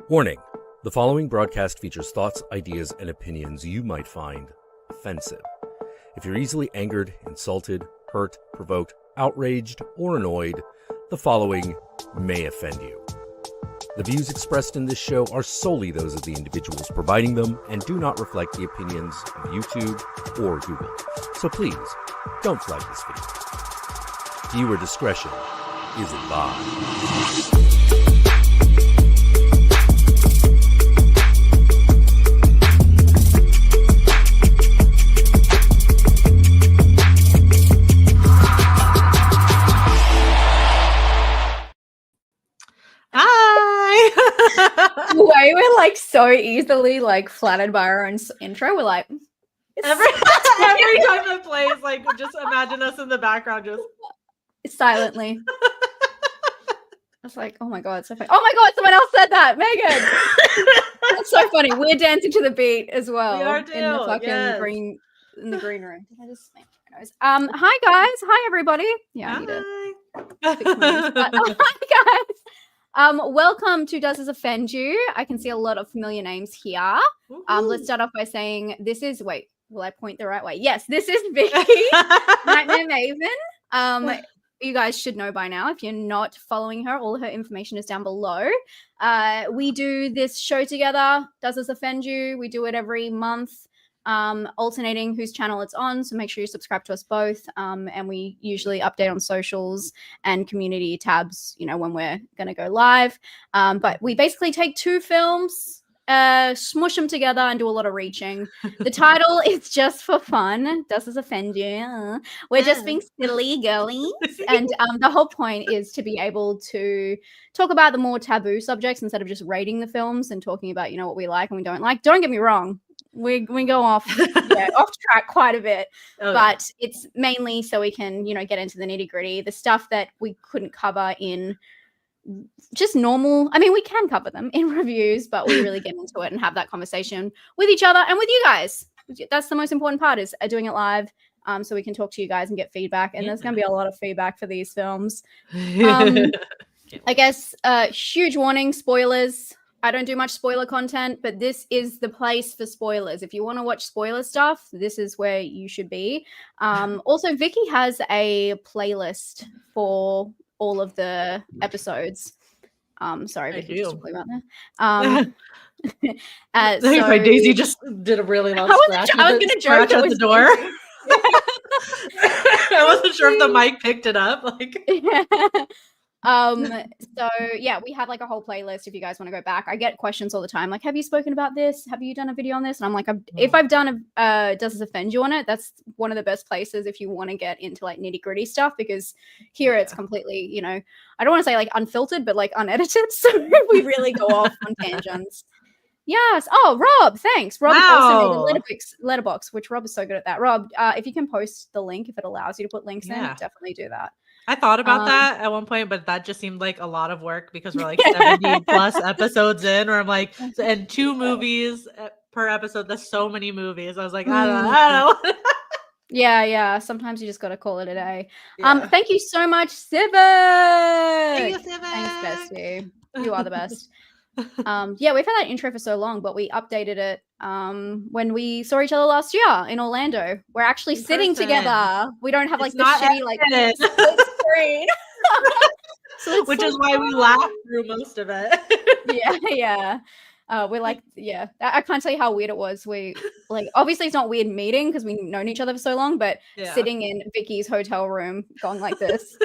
Warning: the following broadcast features thoughts, ideas, and opinions you might find offensive. If you're easily angered, insulted, hurt, provoked, outraged, or annoyed, the following may offend you. The views expressed in this show are solely those of the individuals providing them and do not reflect the opinions of YouTube or Google. So please, don't flag this video. Viewer discretion is advised. The way we're like so easily like flattered by our own intro, we're like every time it plays, like just imagine us in the background just silently. I was like, oh my god, so funny. Oh my god, someone else said that, Megan. That's so funny. We're dancing to the beat as well. We are too. In the fucking yes. green room. Did I just smack my nose? Hi guys, hi everybody. Yeah, I need to fix my nose. But, hi guys. Welcome to Does This Offend You? I can see a lot of familiar names here. Let's start off by saying this is, wait, will I point the right way? Yes, this is Vicky, Nightmare Maven. You guys should know by now. If you're not following her, all her information is down below. We do this show together, Does This Offend You? We do it every month, alternating whose channel it's on. So make sure you subscribe to us both. And we usually update on socials and community tabs, you know, when we're going to go live. But we basically take two films, smush them together and do a lot of reaching. The title is just for fun. Does This Offend You? We're just being silly girlies. And the whole point is to be able to talk about the more taboo subjects instead of just rating the films and talking about, you know, what we like and we don't like. Don't get me wrong. We go off track quite a bit, but it's mainly so we can, you know, get into the nitty gritty, the stuff that we couldn't cover in just normal. I mean, we can cover them in reviews, but we really get into it and have that conversation with each other and with you guys. That's the most important part, is doing it live, so we can talk to you guys and get feedback. And there's going to be a lot of feedback for these films. I guess huge warning, spoilers. I don't do much spoiler content, but this is the place for spoilers. If you want to watch spoiler stuff, this is where you should be. Also, Vicky has a playlist for all of the episodes. Sorry, Vicky, just to play about that. My Daisy just did a really loud scratch. I was going to joke at the door. I wasn't sure if the mic picked it up. Like. So yeah, we have like a whole playlist if you guys want to go back. I get questions all the time, like, have you spoken about this? Have you done a video on this? And I'm like, if I've done a Does This Offend You on it, that's one of the best places if you want to get into like nitty gritty stuff, because here it's completely, you know, I don't want to say like unfiltered, but like unedited. So we really go off on tangents. Yes. Oh, Rob, thanks. Rob also made a letterbox, which Rob is so good at that. Rob, if you can post the link, if it allows you to put links in, definitely do that. I thought about that at one point, but that just seemed like a lot of work because we're like 70 plus episodes in, where I'm like, and 2 movies per episode. That's so many movies. I was like, I don't know. Yeah. Sometimes you just got to call it a day. Yeah. Thank you so much, Civic. Thank you, Civic. Thanks, bestie. You are the best. Yeah, we've had that intro for so long, but we updated it when we saw each other last year in Orlando. We're actually sitting together. We don't have like the shitty like split screen. So which is why we laughed through most of it. Yeah. We're like, I can't tell you how weird it was. We like, obviously it's not weird meeting because we've known each other for so long, but sitting in Vicky's hotel room going like this.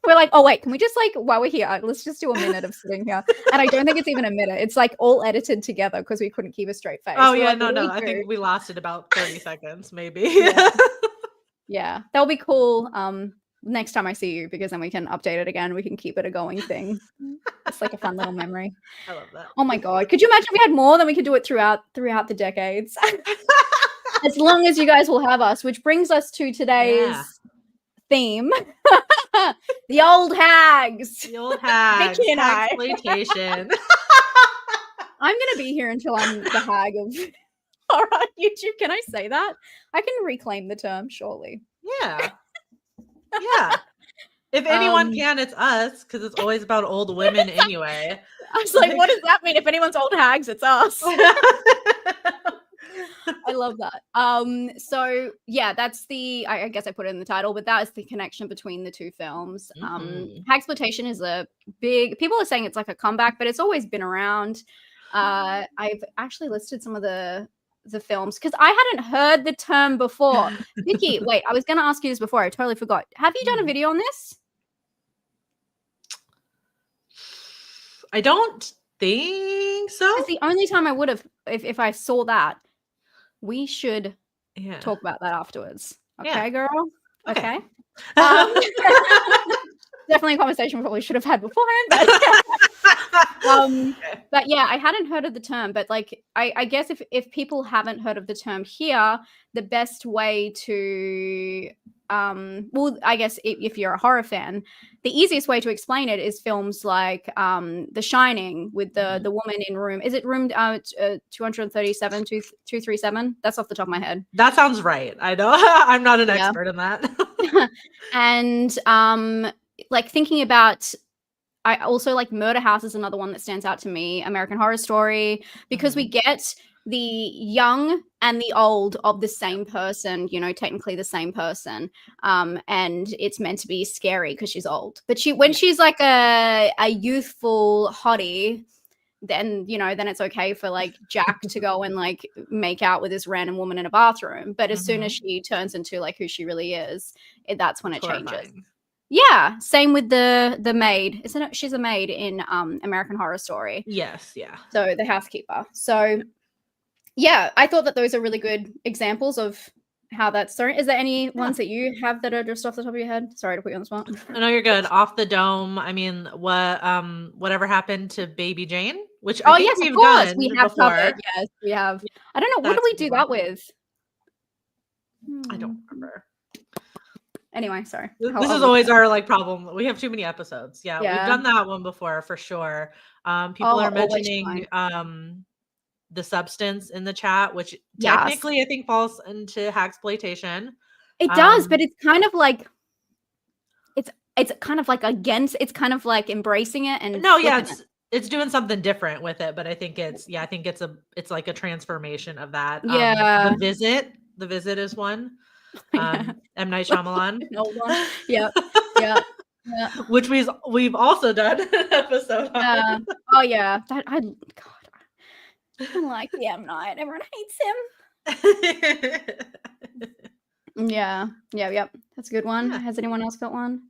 We're like, oh wait, can we just like, while we're here, let's just do a minute of sitting here. And I don't think it's even a minute. It's like all edited together because we couldn't keep a straight face. Oh, we're yeah, like, no. I think we lasted about 30 seconds, maybe. Yeah, that'll be cool. Next time I see you, because then we can update it again. We can keep it a going thing. It's like a fun little memory. I love that. Oh my God. Could you imagine if we had more? Then we could do it throughout the decades. As long as you guys will have us, which brings us to today's theme. The old hags. The old hags. Vicky and Hagsploitation. I'm gonna be here until I'm the hag of all right, YouTube. Can I say that? I can reclaim the term, surely. Yeah. If anyone can, it's us, because it's always about old women anyway. I was like, what does that mean? If anyone's old hags, it's us. I love that. So yeah, that's the, I guess I put it in the title, but that is the connection between the two films. Hagsploitation is a big, people are saying it's like a comeback, but it's always been around. I've actually listed some of the films because I hadn't heard the term before. Vicky, wait, I was going to ask you this before. I totally forgot. Have you done a video on this? I don't think so. It's the only time I would have, if I saw that. We should talk about that afterwards. Okay, girl? Okay. Definitely a conversation we probably should have had beforehand. But yeah, I hadn't heard of the term. But like, I guess if people haven't heard of the term here, the best way to well, I guess if you're a horror fan, the easiest way to explain it is films like The Shining with the woman in room. Is it room 237, 237? That's off the top of my head. That sounds right. I know. I'm not an expert in that. And like thinking about, I also like Murder House is another one that stands out to me. American Horror Story, because we get the young and the old of the same person, you know, technically the same person. And it's meant to be scary because she's old. But when she's like a youthful hottie, then, you know, then it's okay for like Jack to go and like make out with this random woman in a bathroom. But as soon as she turns into like who she really is, that's when it changes. Yeah, same with the maid. Isn't it? She's a maid in American Horror Story. Yes, yeah. So the housekeeper. So yeah, I thought that those are really good examples of how that's starting. Is there any ones that you have that are just off the top of your head? Sorry to put you on the spot. No, you're good. Off the dome. I mean, whatever happened to Baby Jane? Which yes, of course we have covered. Yes, we have. I don't know. What do we do that with? I don't remember. Anyway, sorry. This is always our like problem. We have too many episodes. Yeah, we've done that one before for sure. People are mentioning The Substance in the chat, which technically I think falls into Hagsploitation. It does, but it's kind of like it's kind of like against. It's kind of like embracing it and it's doing something different with it. But I think it's like a transformation of that. The Visit is one. M. Night Shyamalan. Yeah. Which we've also done an episode on. Oh yeah. I don't like the M. Night. Everyone hates him. Yeah. That's a good one. Has anyone else got one?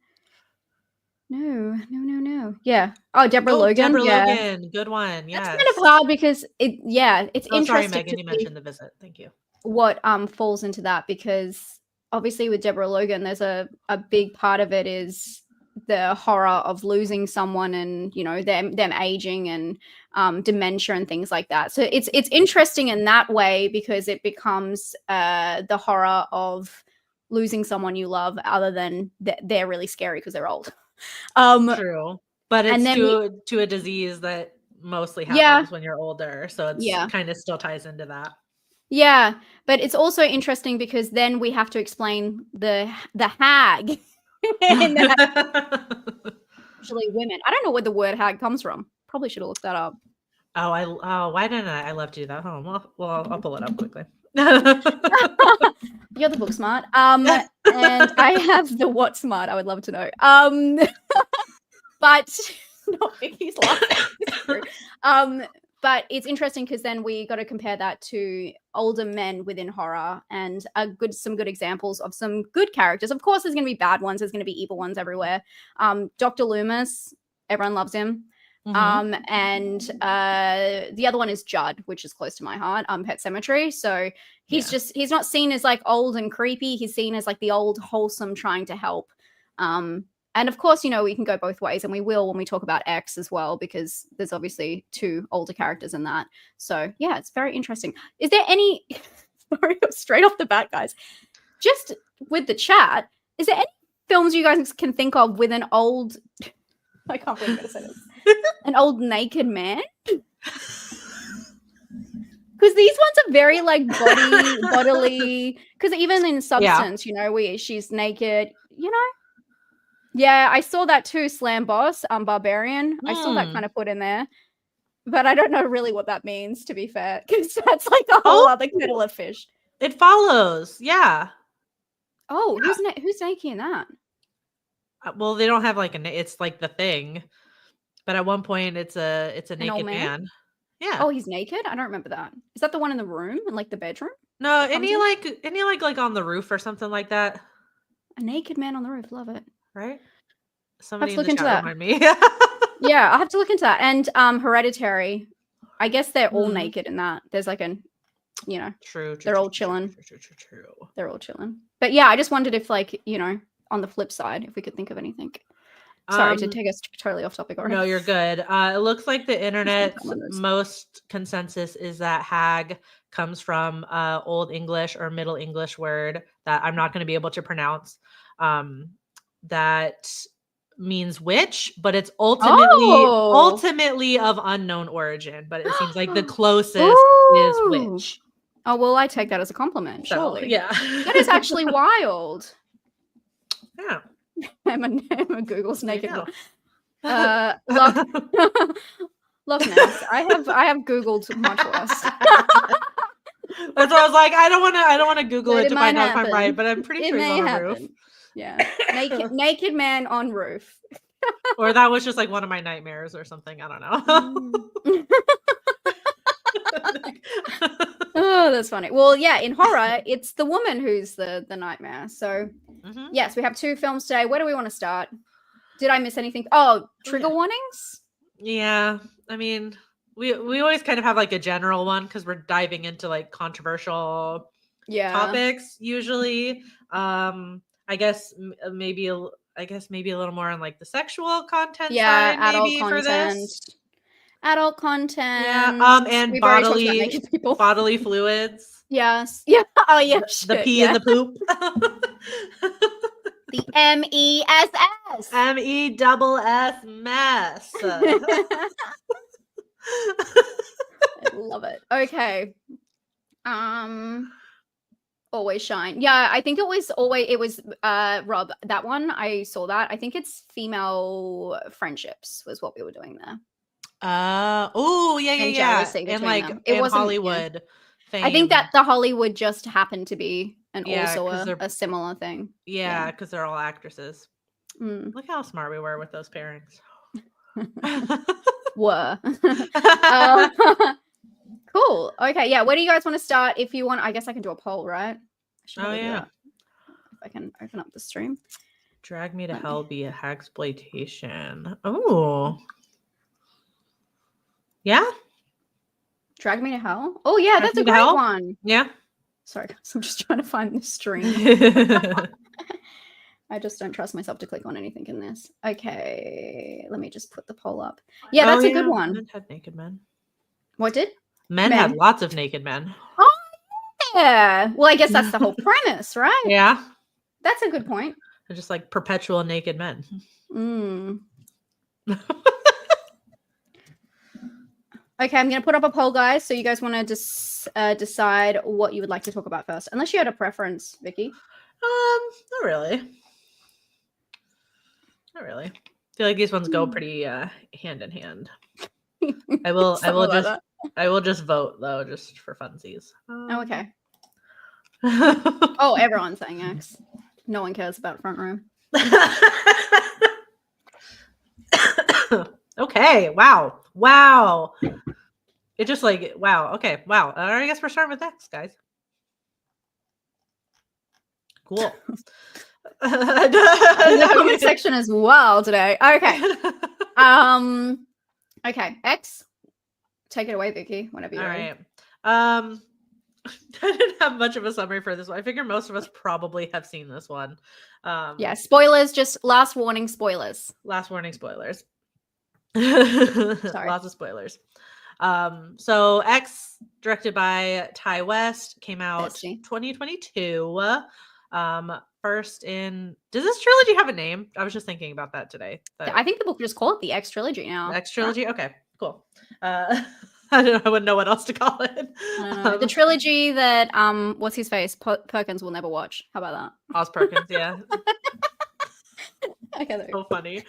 No. Yeah. Oh, Deborah Logan. Logan. Good one. Yeah. That's kind of hard because it's interesting. Sorry, Megan, you mentioned The Visit. Thank you. What falls into that, because obviously with Deborah Logan, there's a big part of it is the horror of losing someone and, you know, them aging and dementia and things like that. So it's interesting in that way because it becomes the horror of losing someone you love, other than they're really scary because they're old. True, but it's to a disease that mostly happens when you're older, so it's kind of still ties into that. Yeah, but it's also interesting because then we have to explain the hag. Usually women. I don't know where the word hag comes from. Probably should have looked that up. Why didn't I? I love to do that. I'll pull it up quickly. You're the book smart. And I have the what smart. I would love to know. But not Vicky's last name. But it's interesting because then we got to compare that to older men within horror and some good examples of some good characters. Of course, there's going to be bad ones. There's going to be evil ones everywhere. Dr. Loomis, everyone loves him. And the other one is Judd, which is close to my heart, Pet Sematary. So he's not seen as like old and creepy. He's seen as like the old wholesome trying to help. And of course, you know, we can go both ways, and we will when we talk about X as well, because there's obviously two older characters in that. So yeah, it's very interesting. Is there any, sorry, straight off the bat, guys, just with the chat, is there any films you guys can think of with an old, I can't believe I'm going to say this, an old naked man? Because these ones are very like bodily, because even in Substance, you know, she's naked, you know. Yeah, I saw that too. Slam boss, barbarian. I saw that kind of put in there, but I don't know really what that means. To be fair, because that's like a whole other kettle of fish. It follows. Yeah. Oh, who's naked in that? Well, they don't have like it's like the thing, but at one point it's a naked man. Yeah. Oh, he's naked? I don't remember that. Is that the one in the room, in like the bedroom? No, any like on the roof or something like that. A naked man on the roof. Love it. Right? Somebody Let's in look the chat into remind me. Yeah, I'll have to look into that. And Hereditary. I guess they're all naked in that. There's like True. They're all chilling. True. They're all chilling. But yeah, I just wondered if like, on the flip side, if we could think of anything. Sorry to take us totally off topic already. No, you're good. It looks like the internet's most consensus is that hag comes from Old English or Middle English word that I'm not going to be able to pronounce. That means witch, but it's ultimately of unknown origin. But it seems like the closest is witch. Oh well, I take that as a compliment. Surely, yeah, that is actually wild. Yeah. Emma Google's naked. Loch Ness. I have Googled much worse. That's why I was like, I don't want to Google it to find out if I'm right, but I'm pretty sure it's on a roof. Yeah, naked man on roof. Or that was just like one of my nightmares or something. I don't know. Oh, that's funny. Well, yeah, in horror, it's the woman who's the nightmare. So, yes, we have 2 films today. Where do we want to start? Did I miss anything? Oh, trigger warnings? Yeah. I mean, we always kind of have like a general one because we're diving into like controversial topics usually. I guess maybe a little more on like the sexual content side, adult maybe content. For this. Adult content. Yeah. And bodily fluids. Yes. Yeah. Oh yeah. The pee and the poop. The MESS. MESS mess. I love it. Okay. Always Shine. Yeah, I think it was Rob, that one. I saw that. I think it's female friendships was what we were doing there. Yeah. And like it was Hollywood. Fame. I think that the Hollywood just happened to be also a similar thing. Yeah, because they're all actresses. Look how smart we were with those pairings. Were. Cool. Okay, yeah. Where do you guys want to start? If you want, I guess I can do a poll, right? Yeah. If I can open up the stream. Drag Me to Hell be a Hagsploitation. Oh. Yeah? Drag Me to Hell? Oh, yeah, that's a great one. Yeah. Sorry, guys. I'm just trying to find the stream. I just don't trust myself to click on anything in this. Okay, let me just put the poll up. Yeah, that's a good one. Men had naked men. What did? Men had lots of naked men. Oh, yeah. Well, I guess that's the whole premise, right? Yeah. That's a good point. They're just like perpetual naked men. Okay, I'm going to put up a poll, guys. So you guys want to just decide what you would like to talk about first. Unless you had a preference, Vicky. Not really. I feel like these ones go pretty hand in hand. I will just vote though, just for funsies. Oh, okay. Oh, everyone's saying X. No one cares about front row. Okay. Wow. It just like wow. Okay. Wow. I guess we're starting with X, guys. Cool. The comment section as well today. Okay. Okay. X. Take it away, Vicky. Whenever you're ready. All right. I didn't have much of a summary for this one. I figure most of us probably have seen this one. Yeah. Spoilers. Just last warning. Spoilers. Last warning. Spoilers. Sorry. Lots of spoilers. So X, directed by Ty West, came out 2022. First in, does this trilogy have a name? I was just thinking about that today. I think the book just call it the X trilogy now. X trilogy. Okay, cool. I don't know. I wouldn't know what else to call it. The trilogy that what's his face Perkins will never watch. How about that? Oz Perkins, yeah. Okay, So funny.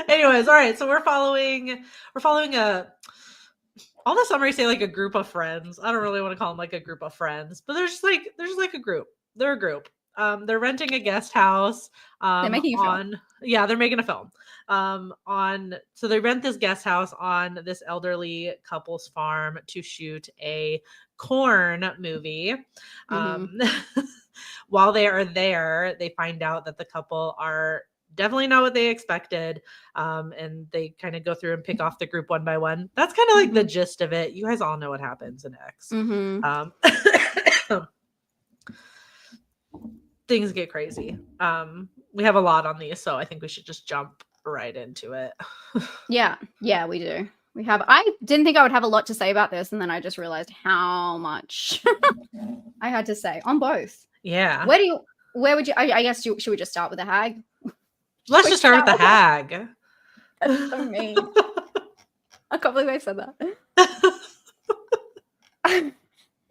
Anyways, all right. So we're following all the summary say like a group of friends. I don't really want to call them like a group of friends, but there's just like a group. They're a group. They're renting a guest house. They're making a film. They're making a film. So they rent this guest house on this elderly couple's farm to shoot a corn movie. While they are there, they find out that the couple are definitely not what they expected. And they kind of go through and pick off the group one by one. That's kind of like the gist of it. You guys all know what happens in X. Things get crazy. We have a lot on these, so I think we should just jump right into it. Yeah, we do. I didn't think I would have a lot to say about this, and then I just realized how much I had to say on both. Yeah. Where would you, I guess, should we just start with the hag? Let's just start with the hag. That's so mean. I can't believe I said that.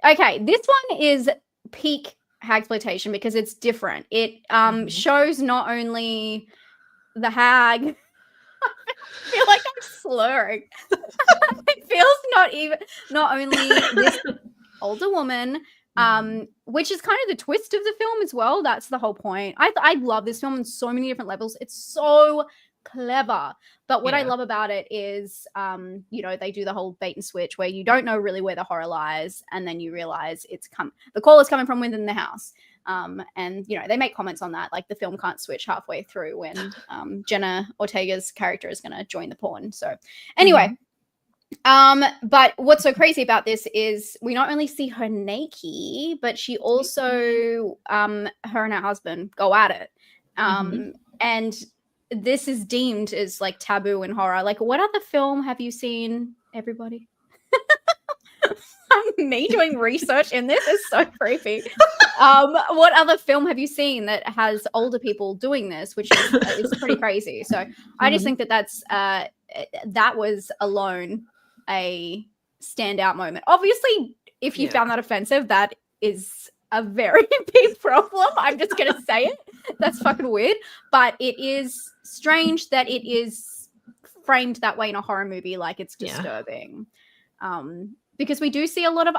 Okay, this one is peak Hagsploitation because it's different. It shows not only the hag. I feel like I'm slurring. It feels not only this older woman, which is kind of the twist of the film as well. That's the whole point. I love this film on so many different levels. It's so clever. But what I love about it is, they do the whole bait and switch where you don't know really where the horror lies, and then you realize the call is coming from within the house. And they make comments on that, like the film can't switch halfway through when Jenna Ortega's character is going to join the porn. So anyway, but what's so crazy about this is we not only see her naked, but she also her and her husband go at it. And this is deemed as like taboo in horror. Like, what other film have you seen, everybody? Me doing research in this is so creepy. What other film have you seen that has older people doing this, which is pretty crazy? So I just think that was alone a standout moment. Obviously, if you found that offensive, that is a very big problem. I'm just going to say it. That's fucking weird. But it is strange that it is framed that way in a horror movie, like it's disturbing. Because we do see a lot of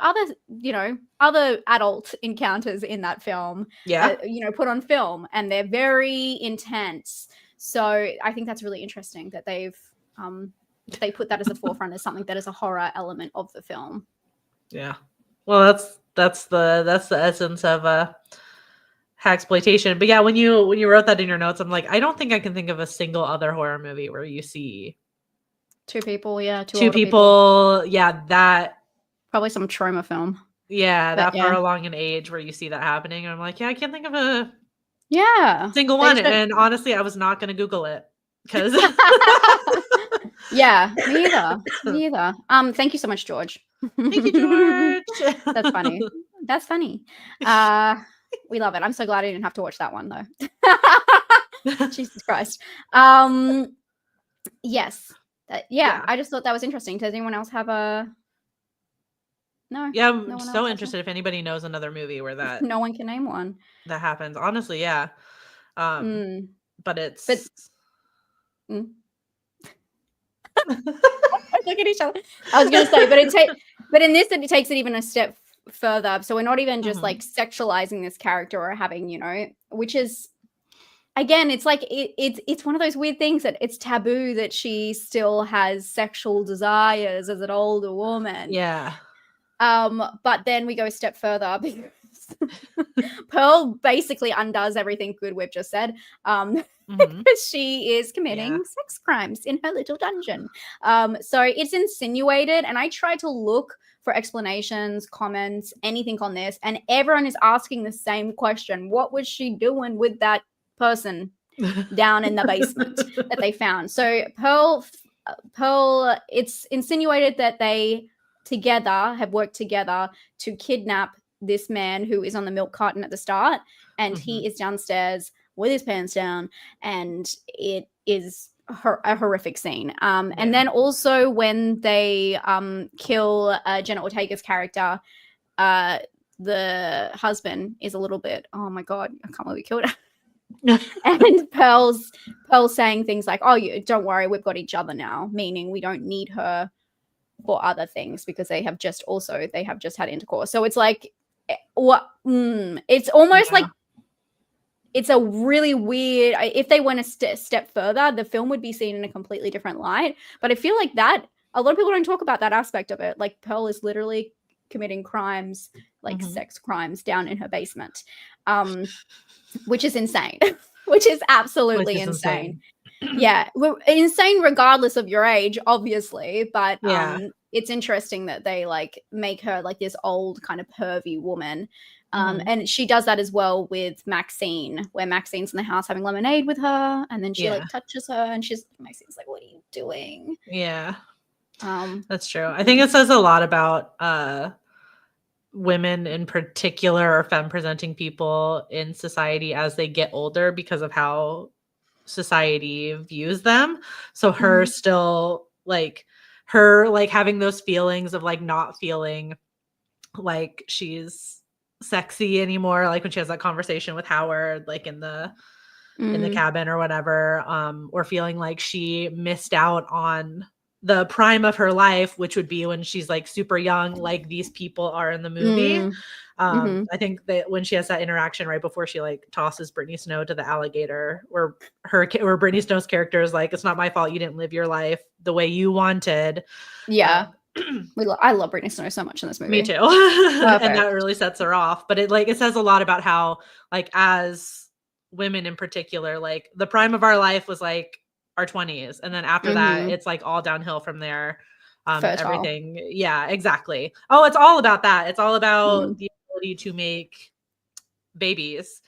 other adult encounters in that film, put on film, and they're very intense. So I think that's really interesting that they put that as a forefront as something that is a horror element of the film. Yeah. Well, that's the essence of Hagsploitation. But yeah, when you wrote that in your notes, I'm like, I don't think I can think of a single other horror movie where you see two people, two people. Yeah, that probably some trauma film. Yeah, that far along in age where you see that happening. And I'm like, I can't think of a single one. And honestly, I was not going to Google it because yeah, me either. Thank you so much, George. Thank you, George. That's funny. We love it. I'm so glad I didn't have to watch that one though. Jesus Christ. Yes. I just thought that was interesting. Does anyone else have a No. Yeah, I'm so interested if anybody knows another movie where that no one can name one. That happens. Honestly, yeah. But it's Look at each other. I was gonna say, but in this it takes it even a step further. So we're not even just like sexualizing this character or having, which is again, it's like it's one of those weird things that it's taboo that she still has sexual desires as an older woman. Yeah. But then we go a step further because Pearl basically undoes everything good we've just said. Because she is committing sex crimes in her little dungeon. So it's insinuated, and I tried to look for explanations, comments, anything on this, and everyone is asking the same question. What was she doing with that person down in the basement that they found? So Pearl, it's insinuated that they have worked together to kidnap this man who is on the milk carton at the start, and he is downstairs with his pants down, and it is a horrific scene. And then also when they kill Jenna Ortega's character, the husband is a little bit, oh my god, I can't believe we killed her. And Pearl's saying things like, "Oh, you don't worry, we've got each other now," meaning we don't need her for other things because they have just had intercourse. So it's like, it's almost like it's a really weird. If they went a step further, the film would be seen in a completely different light. But I feel like that a lot of people don't talk about that aspect of it. Like Pearl is literally committing crimes, like sex crimes, down in her basement, which is insane. Which is absolutely insane. Yeah, we're insane regardless of your age, obviously. But it's interesting that they like make her like this old kind of pervy woman. And she does that as well with Maxine, where Maxine's in the house having lemonade with her, and then she like touches her, and Maxine's like, "What are you doing?" Yeah, that's true. I think it says a lot about women in particular, or femme presenting people in society as they get older because of how society views them. So her still like having those feelings of like not feeling like she's sexy anymore, like when she has that conversation with Howard, like in the cabin or whatever, or feeling like she missed out on the prime of her life, which would be when she's like super young, like these people are in the movie. I think that when she has that interaction right before she like tosses Brittany Snow to the alligator, where Brittany Snow's character is like, "It's not my fault you didn't live your life the way you wanted." I love Brittany Snow so much in this movie. Me too. And that really sets her off. But it says a lot about how, like, as women in particular, like the prime of our life was like our 20s, and then after that it's like all downhill from there. Everything. Yeah, exactly. Oh, it's all about that. It's all about the ability to make babies,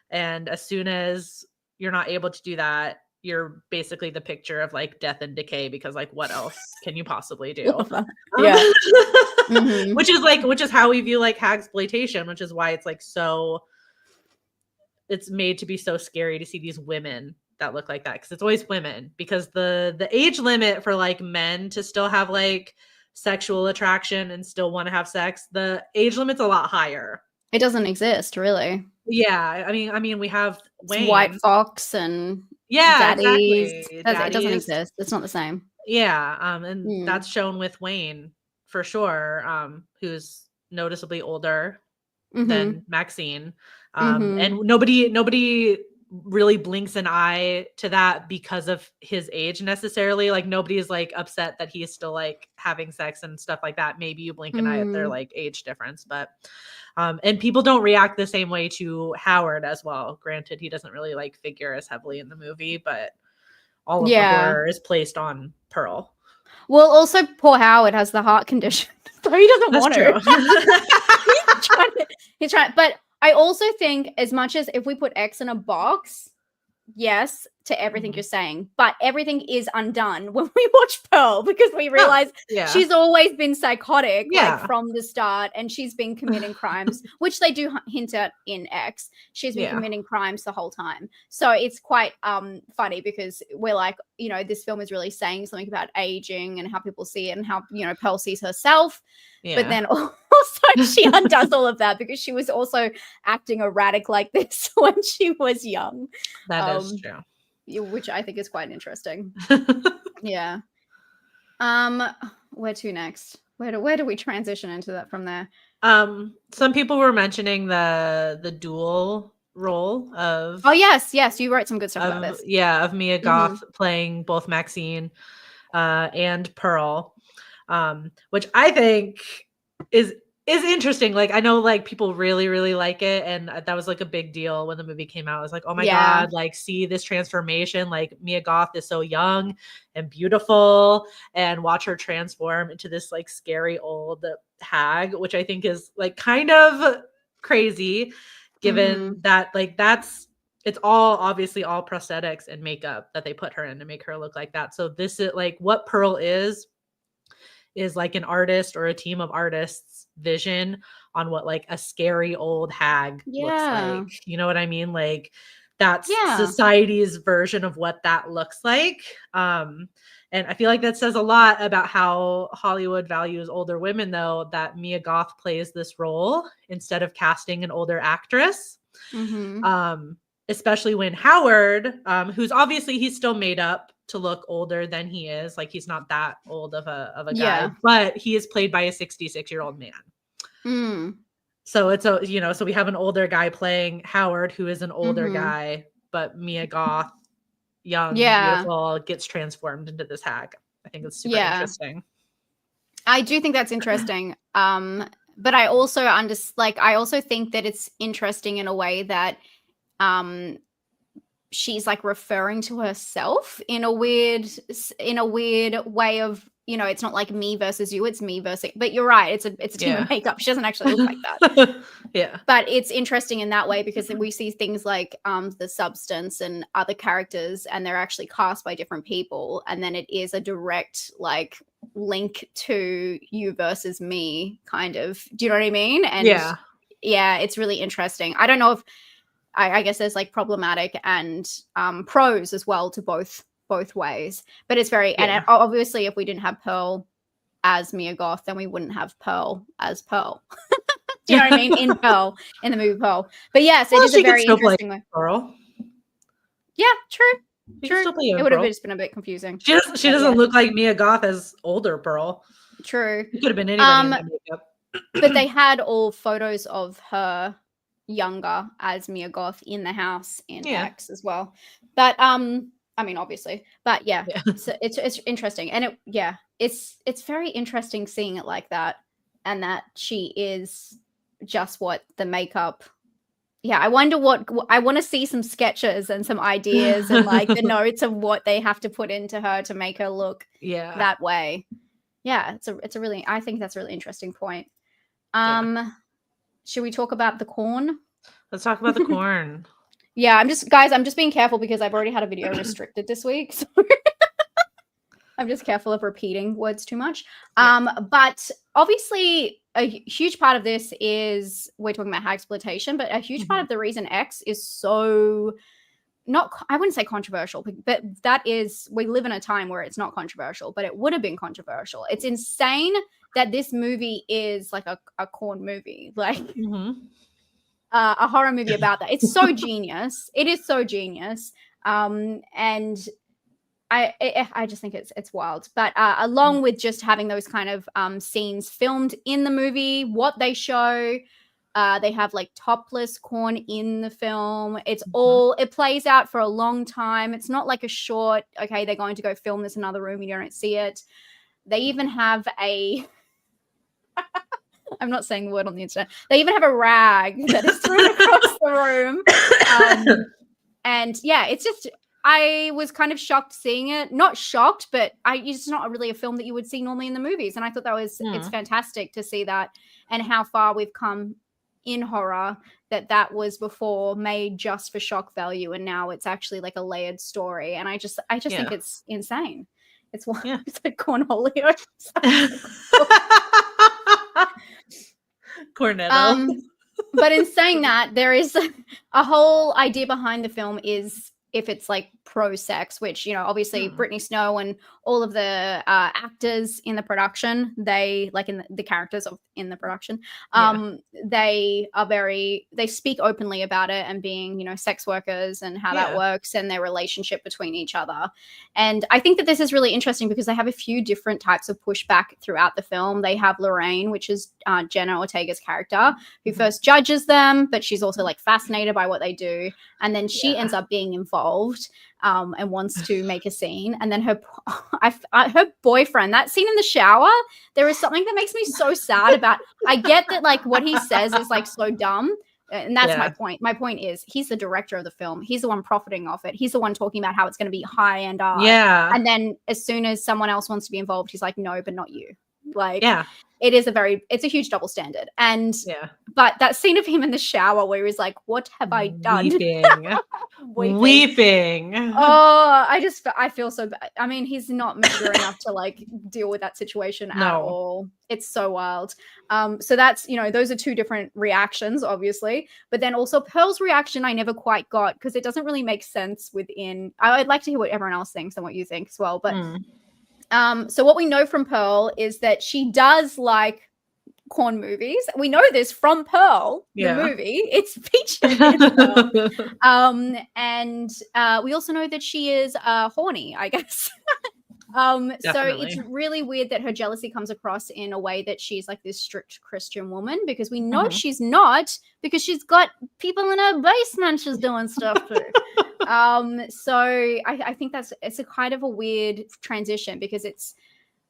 and as soon as you're not able to do that, you're basically the picture of like death and decay, because like what else can you possibly do? Which is how we view like hagsploitation, which is why it's like it's made to be so scary to see these women that look like that, because it's always women, because the age limit for like men to still have like sexual attraction and still want to have sex, the age limit's a lot higher. It doesn't exist, really. Yeah, I mean we have Wayne. White Fox and daddies. Exactly. It doesn't exist. It's not the same. Yeah, and that's shown with Wayne for sure, who's noticeably older than Maxine, and nobody really blinks an eye to that because of his age necessarily. Like nobody's like upset that he's still like having sex and stuff like that. Maybe you blink an eye at their like age difference, but and people don't react the same way to Howard as well. Granted, he doesn't really like figure as heavily in the movie, but all of the horror is placed on Pearl. Well, also poor Howard has the heart condition, so he doesn't want to. He's trying, but I also think, as much as if we put X in a box, yes, to everything you're saying, but everything is undone when we watch Pearl, because we realize she's always been psychotic like, from the start, and she's been committing crimes, which they do hint at in X. She's been committing crimes the whole time. So it's quite funny, because we're like, you know, this film is really saying something about aging and how people see it and how, you know, Pearl sees herself. But then also she undoes all of that, because she was also acting erratic like this when she was young. That is true. Which I think is quite interesting. Yeah. Where to next? Where do we transition into that from there? Some people were mentioning the dual role of... Oh, yes. You wrote some good stuff about this. Yeah, of Mia Goth playing both Maxine and Pearl, which I think is interesting. Like, I know like people really, really like it, and that was like a big deal when the movie came out. I was like, oh my God, like see this transformation. Like Mia Goth is so young and beautiful, and watch her transform into this like scary old hag, which I think is like kind of crazy, given that like it's all obviously all prosthetics and makeup that they put her in to make her look like that. So this is like what Pearl is like an artist or a team of artists' vision on what like a scary old hag looks like. You know what I mean? Like that's society's version of what that looks like. And I feel like that says a lot about how Hollywood values older women, though, that Mia Goth plays this role instead of casting an older actress. especially when Howard, who's obviously he's still made up to look older than he is. Like he's not that old of a guy, but he is played by a 66-year-old man. So it's so we have an older guy playing Howard, who is an older guy, but Mia Goth, young, beautiful, gets transformed into this hag. I think it's super interesting. I do think that's interesting. But I also I also think that it's interesting in a way that she's like referring to herself in a weird way of, it's not like me versus you, it's me versus, but you're right, it's a team of makeup. She doesn't actually look like that. But it's interesting in that way because we see things like the Substance and other characters, and they're actually cast by different people, and then it is a direct like link to you versus me kind of, do you know what I mean? And it's really interesting. I don't know if I guess there's like problematic and pros as well to both ways, but it's very and obviously if we didn't have Pearl as Mia Goth, then we wouldn't have Pearl as Pearl. Do you know what I mean? In Pearl, in the movie Pearl. But yes, it is a very interesting way. Pearl. Yeah, true. It would have just been a bit confusing. She doesn't look like Mia Goth as older Pearl. True. It could have been anybody in makeup. But they had all photos of her younger as Mia Goth in the house in X as well. But I mean, obviously, but so it's interesting, and it's very interesting seeing it like that, and that she is just what the makeup. Yeah, I wonder I want to see some sketches and some ideas and like the notes of what they have to put into her to make her look that way. Yeah, it's a really, I think that's a really interesting point. Should we talk about the corn? Let's talk about the corn. Yeah, I'm just being careful because I've already had a video restricted this week. So I'm just careful of repeating words too much. But obviously a huge part of this is we're talking about Hagsploitation, but a huge part of the reason X is so I wouldn't say controversial, but that is, we live in a time where it's not controversial, but it would have been controversial. It's insane that this movie is like a corn movie, like a horror movie about that. It's so genius. It is so genius. And I just think it's wild. But along with just having those kind of scenes filmed in the movie, what they show, they have like topless corn in the film. It's all, it plays out for a long time. It's not like a short, okay, they're going to go film this in another room, you don't see it. They even have I'm not saying the word on the internet. They even have a rag that is thrown across the room. And yeah, it's just, I was kind of shocked seeing it. Not shocked, but it's not really a film that you would see normally in the movies. And I thought that was, it's fantastic to see that and how far we've come in horror, that was before made just for shock value. And now it's actually like a layered story. And I just think it's insane. It's it's like cornholio. Cornetto. But in saying that, there is a whole idea behind the film is if it's like pro-sex, which, obviously Brittany Snow and all of the actors in the production, they like in the characters in the production, they speak openly about it and being, sex workers and how that works and their relationship between each other. And I think that this is really interesting because they have a few different types of pushback throughout the film. They have Lorraine, which is Jenna Ortega's character, who first judges them, but she's also like fascinated by what they do. And then she ends up being involved and wants to make a scene. And then her boyfriend, that scene in the shower, there is something that makes me so sad about. I get that like what he says is like so dumb. And that's my point. My point is he's the director of the film. He's the one profiting off it. He's the one talking about how it's going to be high-end art. Yeah. And then as soon as someone else wants to be involved, he's like, no, but not you. Like, it's a huge double standard. And but that scene of him in the shower where he was like, what have I done? Weeping. Oh, I feel so bad. I mean, he's not mature enough to like deal with that situation at all. It's so wild. So that's, those are two different reactions, obviously. But then also Pearl's reaction, I never quite got because it doesn't really make sense within. I'd like to hear what everyone else thinks and what you think as well. But so what we know from Pearl is that she does like corn movies. We know this from Pearl, the movie. It's featured in Pearl. And we also know that she is horny, I guess. So it's really weird that her jealousy comes across in a way that she's like this strict Christian woman, because we know she's not, because she's got people in her basement she's doing stuff to. So I think it's a kind of a weird transition, because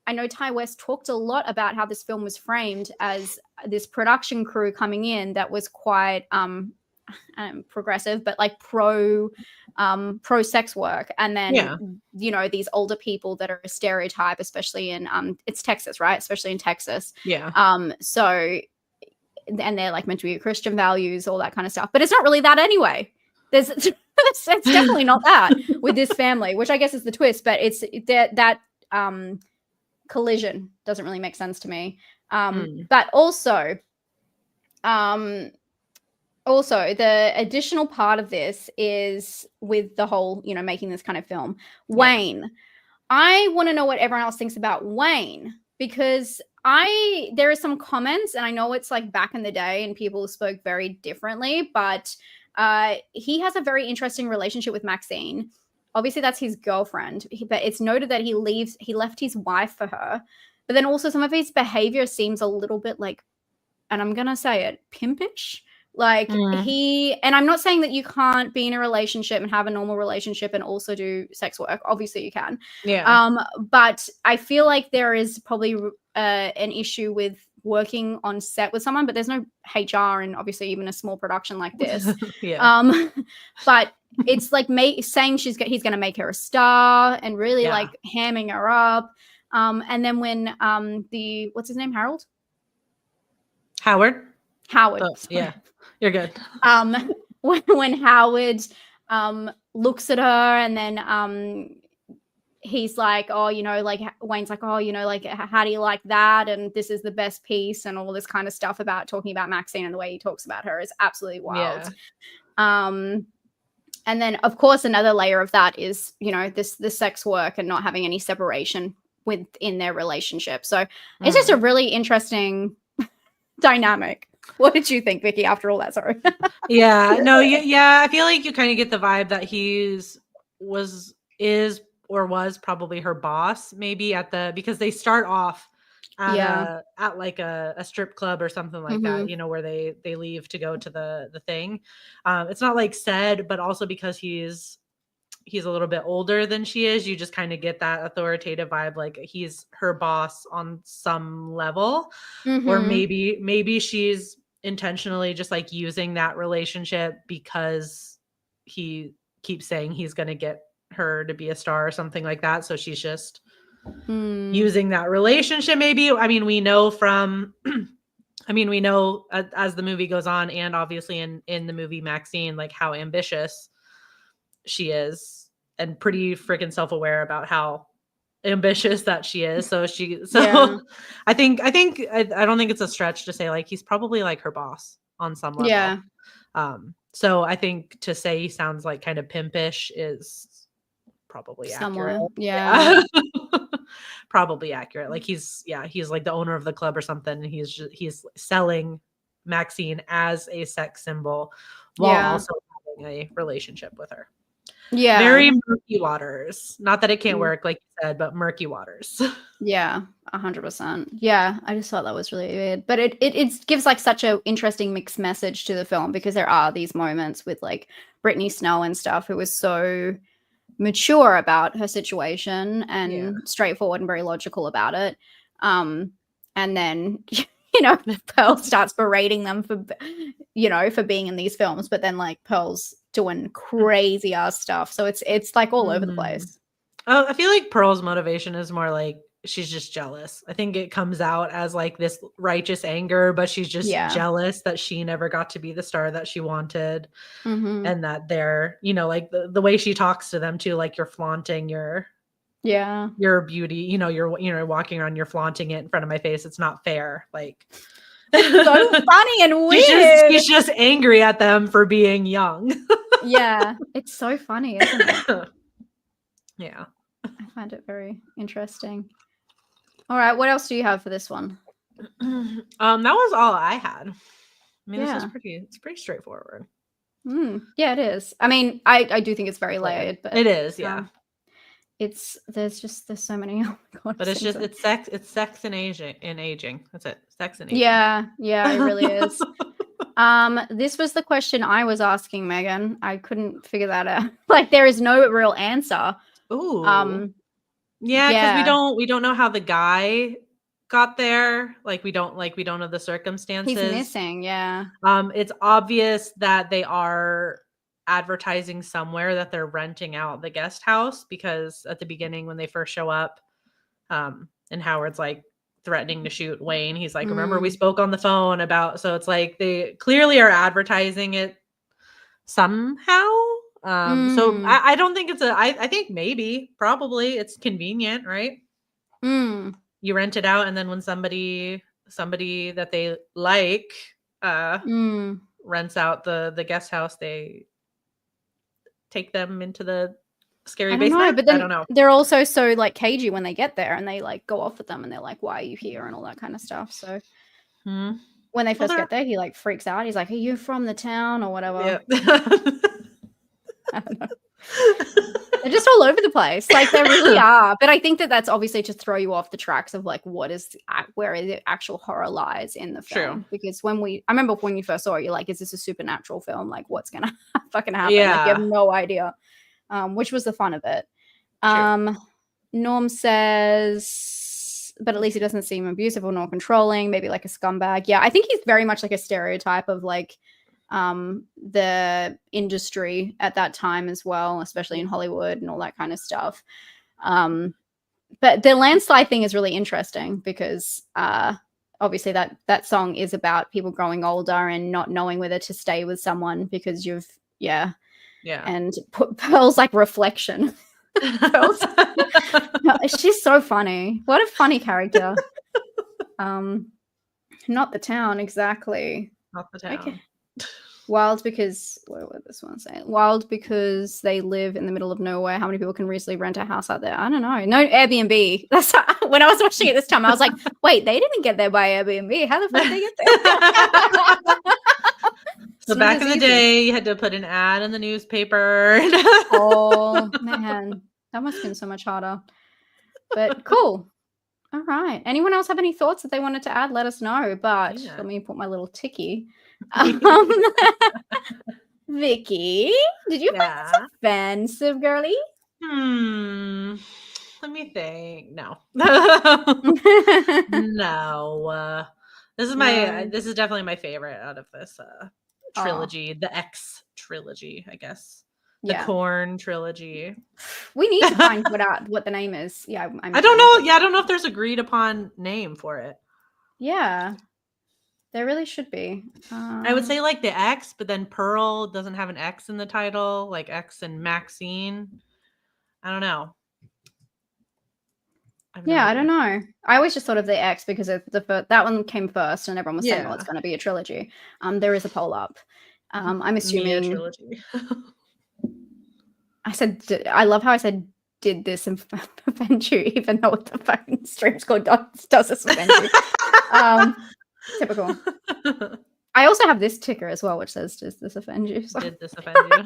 I know Ty West talked a lot about how this film was framed as this production crew coming in that was quite progressive, but like pro sex work, and then you know, these older people that are a stereotype, especially in it's Texas, right? Especially in Texas. So, and they're like meant to be Christian values, all that kind of stuff, but it's not really that anyway. It's definitely not that with this family, which I guess is the twist, but it's that collision doesn't really make sense to me. But also the additional part of this is with the whole, you know, making this kind of film. Wayne, I want to know what everyone else thinks about Wayne, because there are some comments, and I know it's like back in the day and people spoke very differently, but he has a very interesting relationship with Maxine. Obviously that's his girlfriend, but it's noted that he left his wife for her. But then also some of his behavior seems a little bit like, and I'm going to say it, pimpish. Like and I'm not saying that you can't be in a relationship and have a normal relationship and also do sex work. Obviously you can. But I feel like there is probably an issue with working on set with someone, but there's no HR and obviously even a small production like this. But it's like saying he's going to make her a star and really like hamming her up. And then when what's his name? Howard. Oh, yeah, you're good. When Howard looks at her, and then he's like, oh, you know, like Wayne's like, oh, you know, like, how do you like that? And this is the best piece, and all this kind of stuff about talking about Maxine, and the way he talks about her is absolutely wild. And then of course another layer of that is, you know, the sex work and not having any separation within their relationship. So it's just a really interesting dynamic. What did you think, Vicky, after all that? Sorry. I feel like you kind of get the vibe that was probably her boss, maybe because they start off at like a strip club or something like that, you know, where they leave to go to the thing. It's not like said, but also because he's a little bit older than she is, you just kind of get that authoritative vibe, like he's her boss on some level. Or maybe she's intentionally just like using that relationship because he keeps saying he's going to get her to be a star or something like that, so she's just using that relationship. Maybe, I mean, we know as the movie goes on, and obviously in the movie Maxine, like how ambitious she is, and pretty freaking self-aware about how ambitious that she is. I don't think it's a stretch to say like he's probably like her boss on some level. So I think to say he sounds like kind of pimpish is probably accurate. Probably accurate. Like he's like the owner of the club or something, and he's selling Maxine as a sex symbol while also having a relationship with her. Very murky waters. Not that it can't work, like you said, but murky waters. 100%. I just thought that was really weird, but it gives like such a interesting mixed message to the film, because there are these moments with like Brittany Snow and stuff, who was so mature about her situation and straightforward and very logical about it. And then you know, Pearl starts berating them for being in these films, but then like Pearl's doing crazy ass stuff. So it's like all over the place. I feel like Pearl's motivation is more like she's just jealous. I think it comes out as like this righteous anger, but she's just jealous that she never got to be the star that she wanted. And that they're, you know, like the way she talks to them too, like you're flaunting your beauty, you're walking around, you're flaunting it in front of my face. It's not fair. Like so funny and weird. She's just angry at them for being young. It's so funny, isn't it? I find it very interesting. All right, what else do you have for this one? That was all I had. I mean, Yeah. it's pretty straightforward. Yeah, it is. I mean, I do think it's very Clear. layered, but It is, yeah. There's so many. Oh my god! But it's sex and aging. That's it. Sex and aging. Yeah, it really is. This was the question I was asking, Megan. I couldn't figure that out. Like, there is no real answer. Ooh. Yeah, because we don't know how the guy got there. Like we don't know the circumstances. He's missing. Yeah. It's obvious that they are advertising somewhere that they're renting out the guest house, because at the beginning when they first show up, and Howard's like threatening to shoot Wayne, he's like, remember we spoke on the phone about, so it's like they clearly are advertising it somehow. So I don't think it's I think maybe probably it's convenient, right? You rent it out, and then when somebody that they like rents out the guest house, they take them into the scary basement. But then I don't know. They're also so like cagey when they get there, and they like go off at them, and they're like, "Why are you here?" and all that kind of stuff. So when they first get there, he like freaks out. He's like, "Are you from the town or whatever?" Yeah. I don't know. They're just all over the place. Like, they really are. But I think that's obviously to throw you off the tracks of like where the actual horror lies in the film. True. Because I remember when you first saw it, you're like, is this a supernatural film? Like, what's gonna fucking happen? Yeah. Like, you have no idea. Which was the fun of it. Norm says, but at least he doesn't seem abusive or nor controlling, maybe like a scumbag. Yeah, I think he's very much like a stereotype of like the industry at that time as well, especially in Hollywood and all that kind of stuff. But the landslide thing is really interesting because obviously that song is about people growing older and not knowing whether to stay with someone because and Pearl's like reflection. She's so funny. What a funny character. Not the town exactly. Not the town. Okay. Wild because what would this one say? Wild because they live in the middle of nowhere. How many people can reasonably rent a house out there? I don't know. No Airbnb. That's when I was watching it this time. I was like, wait, they didn't get there by Airbnb. How the fuck did they get there? So back in the day, you had to put an ad in the newspaper. Oh man, that must have been so much harder. But cool. All right. Anyone else have any thoughts that they wanted to add? Let us know. But let me put my little ticky. Vicky, did you find this offensive, girly? Let me think. No. No. This is definitely my favorite out of this trilogy, the X trilogy, I guess. The Corn trilogy. We need to find what the name is. Yeah, I don't know. Yeah, I don't know if there's agreed upon name for it. Yeah, there really should be. I would say like the X, but then Pearl doesn't have an X in the title, like X and Maxine. I don't know. I don't know. I always just thought of the X because that one came first, and everyone was saying, "Oh, it's going to be a trilogy." There is a poll up. I'm assuming trilogy. I said, I love how I said, "Did this offend you?" Even though the fucking stream's called "Does this offend you?" Typical. I also have this ticker as well, which says, "Does this offend you?" So. Did this offend you?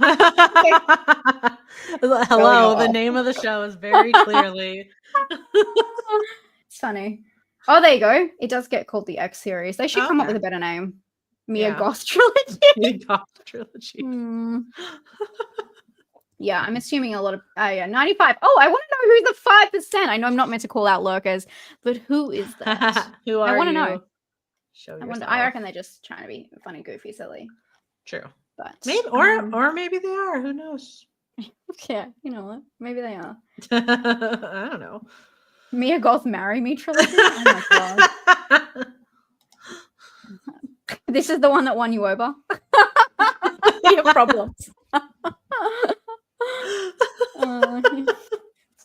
Hello, the name of the show is very clearly. It's funny. Oh, there you go. It does get called the X series. They should come up with a better name. Mia Goth trilogy. Mia Goth trilogy. Yeah, I'm assuming a lot of 95. Oh, I want to know who's the 5%. I know I'm not meant to call out lurkers, but who is that? Who are you? I want to know. Show I reckon they're just trying to be funny, goofy, silly. True. But maybe or maybe they are. Who knows? Yeah, you know what? Maybe they are. I don't know. Mia Goth Marry Me trilogy? Oh my god. This is the one that won you over. You have problems.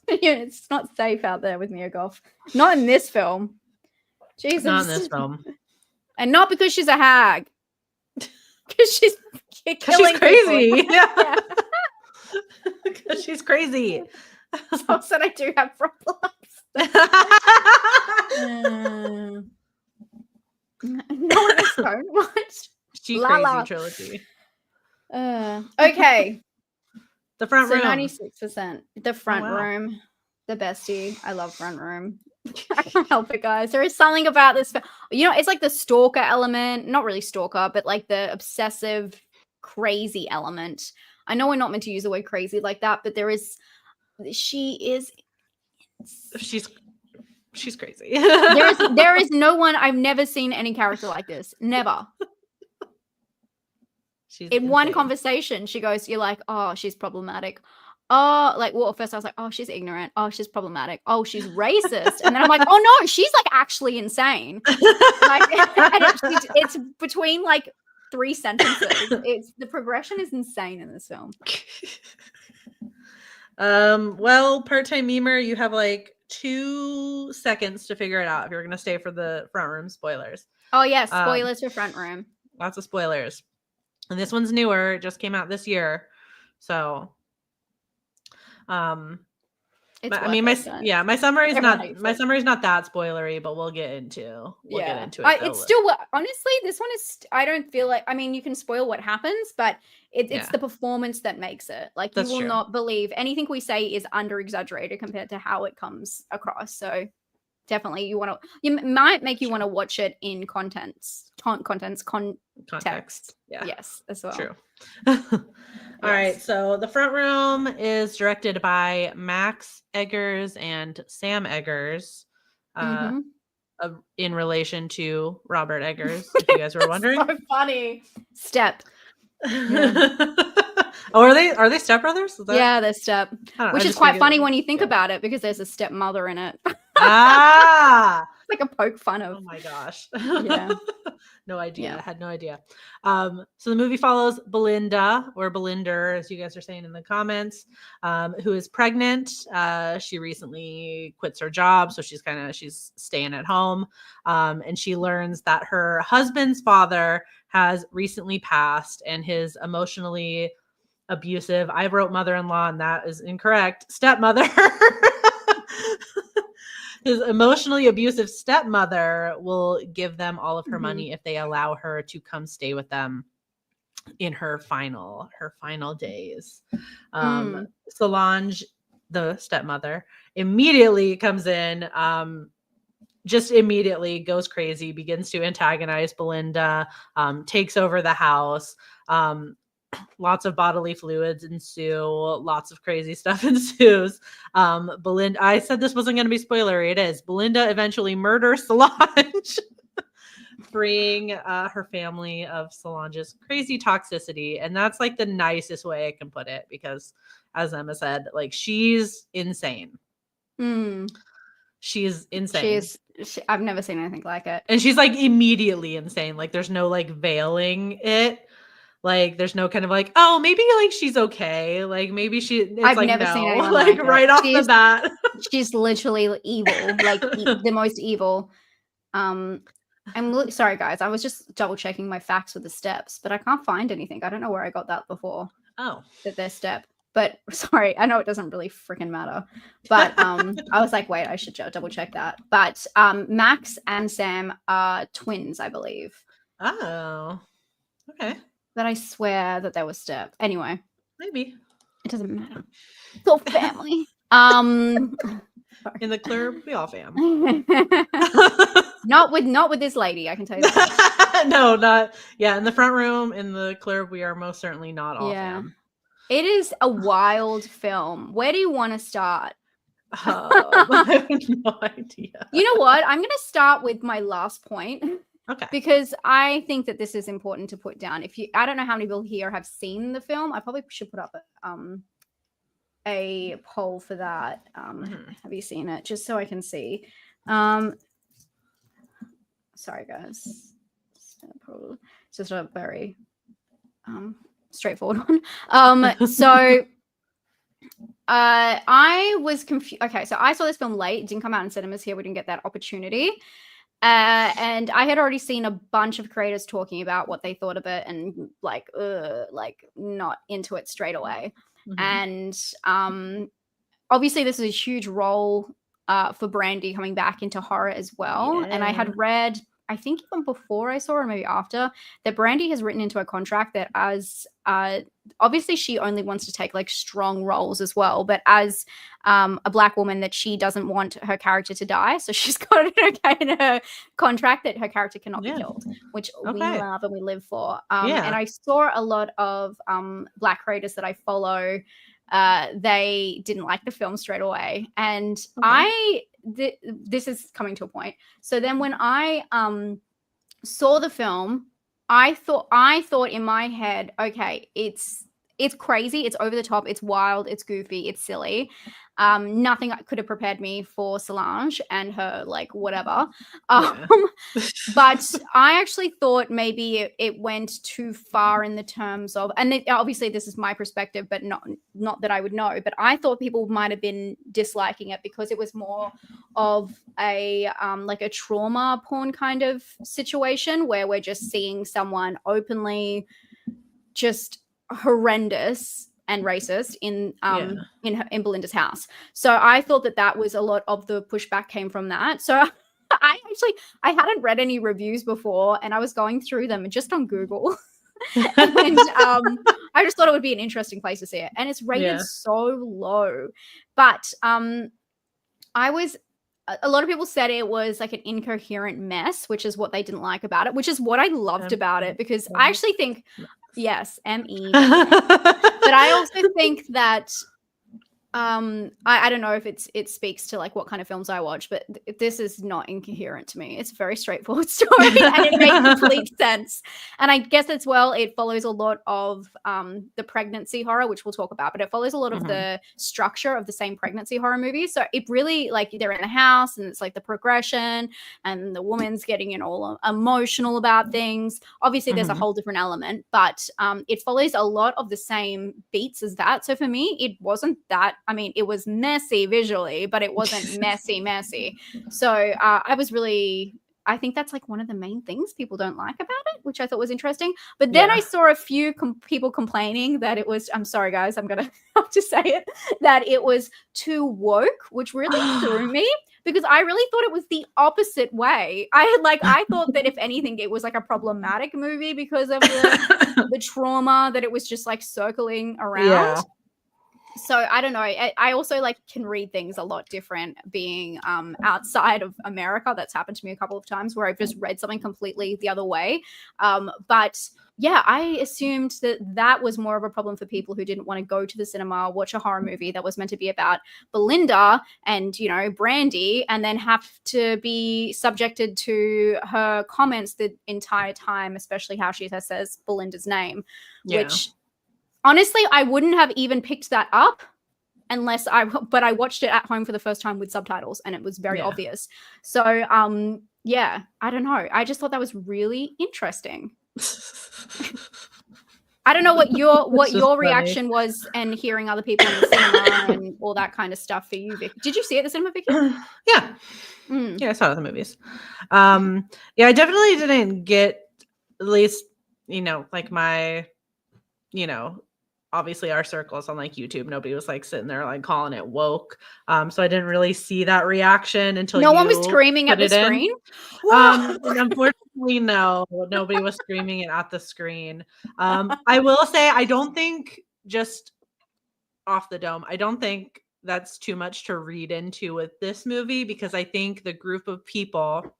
It's not safe out there with Mia Goth. Not in this film. Jesus. Not in this film. And not because she's a hag. Because she's crazy. Yeah. Because she's crazy. So I said I do have problems. No, it's don't. What? She La Crazy La. trilogy. Okay. The front So room. 96%. The front wow. room. The bestie. I love front room. I can't help it, guys. There is something about this. You know, it's like the stalker element. Not really stalker, but like the obsessive, crazy element. I know we're not meant to use the word crazy like that, but there is. She is. She's crazy. There is no one. I've never seen any character like this. Never. She's in one insane. conversation, she goes, "You're like, oh, she's problematic. Oh, like, well, at first I was like, oh, she's ignorant. Oh, she's problematic. Oh, she's racist." And then I'm like, oh no, she's like actually insane. Like, and it's between like 3 sentences. It's the progression is insane in this film. Well, part-time memer, you have like 2 seconds to figure it out if you're gonna stay for the front room spoilers. Oh yes, spoilers for front room. Lots of spoilers. And this one's newer. It just came out this year. So my summary is not that spoilery, but we'll get into it. It's still, honestly, this one is, I don't feel like, I mean, you can spoil what happens, but it's the performance that makes it. Like, you will not believe anything we say is under exaggerated compared to how it comes across. So definitely you might make you want to watch it in context. Yeah. Yes, as well. True. All right. So the front room is directed by Max Eggers and Sam Eggers, in relation to Robert Eggers, if you guys were wondering. So funny. Step. Oh, are they stepbrothers? Yeah, they're step. Which is quite funny when you think about it, because there's a stepmother in it. Ah, like a poke fun of. Oh my gosh. Yeah. No idea. Yeah. I had no idea. So the movie follows Belinda, or Belinder, as you guys are saying in the comments, who is pregnant. She recently quits her job, so she's staying at home. And she learns that her husband's father has recently passed, and his emotionally abusive, I wrote mother-in-law, and that is incorrect, stepmother. His emotionally abusive stepmother will give them all of her money if they allow her to come stay with them in her final days. Solange, the stepmother, immediately comes in, just immediately goes crazy, begins to antagonize Belinda, takes over the house. Lots of bodily fluids ensue. Lots of crazy stuff ensues. Belinda, I said this wasn't going to be spoilery. It is. Belinda eventually murders Solange, freeing her family of Solange's crazy toxicity. And that's like the nicest way I can put it, because as Emma said, like, she's insane. She's insane. I've never seen anything like it. And she's like immediately insane. Like, there's no like veiling it. Like, there's no kind of like, oh, maybe like she's okay. Like, maybe I've like, never seen anyone like right off the bat. She's literally evil, like the most evil. I'm sorry, guys. I was just double checking my facts with the steps, but I can't find anything. I don't know where I got that before. Oh, that they're step. But sorry, I know it doesn't really freaking matter. But I was like, wait, I should double check that. But Max and Sam are twins, I believe. Oh, okay. But I swear that they were step. Anyway, maybe it doesn't matter. It's all family. In the club, we all fam. not with this lady, I can tell you that. No, not in the front room. In the club, we are most certainly not all fam. It is a wild film. Where do you want to start? I have no idea. You know what? I'm going to start with my last point. Okay. Because I think that this is important to put down. I don't know how many people here have seen the film. I probably should put up a poll for that. Have you seen it? Just so I can see. Sorry, guys. It's just a very straightforward one. So I was confused. Okay, so I saw this film late. It didn't come out in cinemas here. We didn't get that opportunity. And I had already seen a bunch of creators talking about what they thought of it, and like not into it straight away. And obviously this is a huge role for Brandy coming back into horror as well. Yeah. And I had read I think even before I saw her, maybe after, that Brandy has written into her contract that as obviously she only wants to take like strong roles as well, but as a Black woman, that she doesn't want her character to die. So she's got it okay in her contract that her character cannot be killed, which we love and we live for. And I saw a lot of Black creators that I follow. They didn't like the film straight away, and this is coming to a point. So then when I saw the film, I thought in my head, okay, it's crazy, it's over the top, it's wild, it's goofy, it's silly. Nothing could have prepared me for Solange and her like whatever. But I actually thought maybe it went too far in the terms of, and obviously this is my perspective, but not that I would know, but I thought people might have been disliking it because it was more of a like a trauma porn kind of situation where we're just seeing someone openly just horrendous and racist in Belinda's house. So I thought that was a lot of the pushback came from that. So I hadn't read any reviews before, and I was going through them just on Google. And I just thought it would be an interesting place to see it, and it's rated so low. But a lot of people said it was like an incoherent mess, which is what they didn't like about it, which is what I loved about it, because I actually think yes, M-E. But I also think that I don't know if it speaks to like what kind of films I watch, but this is not incoherent to me. It's a very straightforward story and it makes complete sense. And I guess as well, it follows a lot of the pregnancy horror, which we'll talk about, but it follows a lot of the structure of the same pregnancy horror movies. So it really, like, they're in the house and it's like the progression and the woman's getting all emotional about things. Obviously there's a whole different element, but it follows a lot of the same beats as that. So for me, it wasn't that, I mean, it was messy visually, but it wasn't messy. So I think that's like one of the main things people don't like about it, which I thought was interesting. But then I saw a few people complaining that it was, I'm sorry guys, I'm going to have to say it, that it was too woke, which really threw me, because I really thought it was the opposite way. I thought that if anything, it was like a problematic movie because of the trauma that it was just like circling around. Yeah. So I don't know. I also like can read things a lot different being outside of America. That's happened to me a couple of times where I've just read something completely the other way. But yeah, I assumed that was more of a problem for people who didn't want to go to the cinema, watch a horror movie that was meant to be about Belinda and, you know, Brandy, and then have to be subjected to her comments the entire time, especially how she says Belinda's name, which honestly, I wouldn't have even picked that up but I watched it at home for the first time with subtitles and it was very obvious. So, I don't know. I just thought that was really interesting. I don't know what your reaction was and hearing other people in the cinema and all that kind of stuff for you, Vic. Did you see it at the cinema, Vicky? Yeah. Yeah, I saw it in the movies. I definitely didn't get, at least, you know, like my, you know, obviously our circles on like YouTube, nobody was like sitting there like calling it woke. So I didn't really see that reaction until no one was screaming at the screen. Unfortunately, no, nobody was screaming it at the screen. I will say, I don't think, just off the dome, I don't think that's too much to read into with this movie, because I think the group of people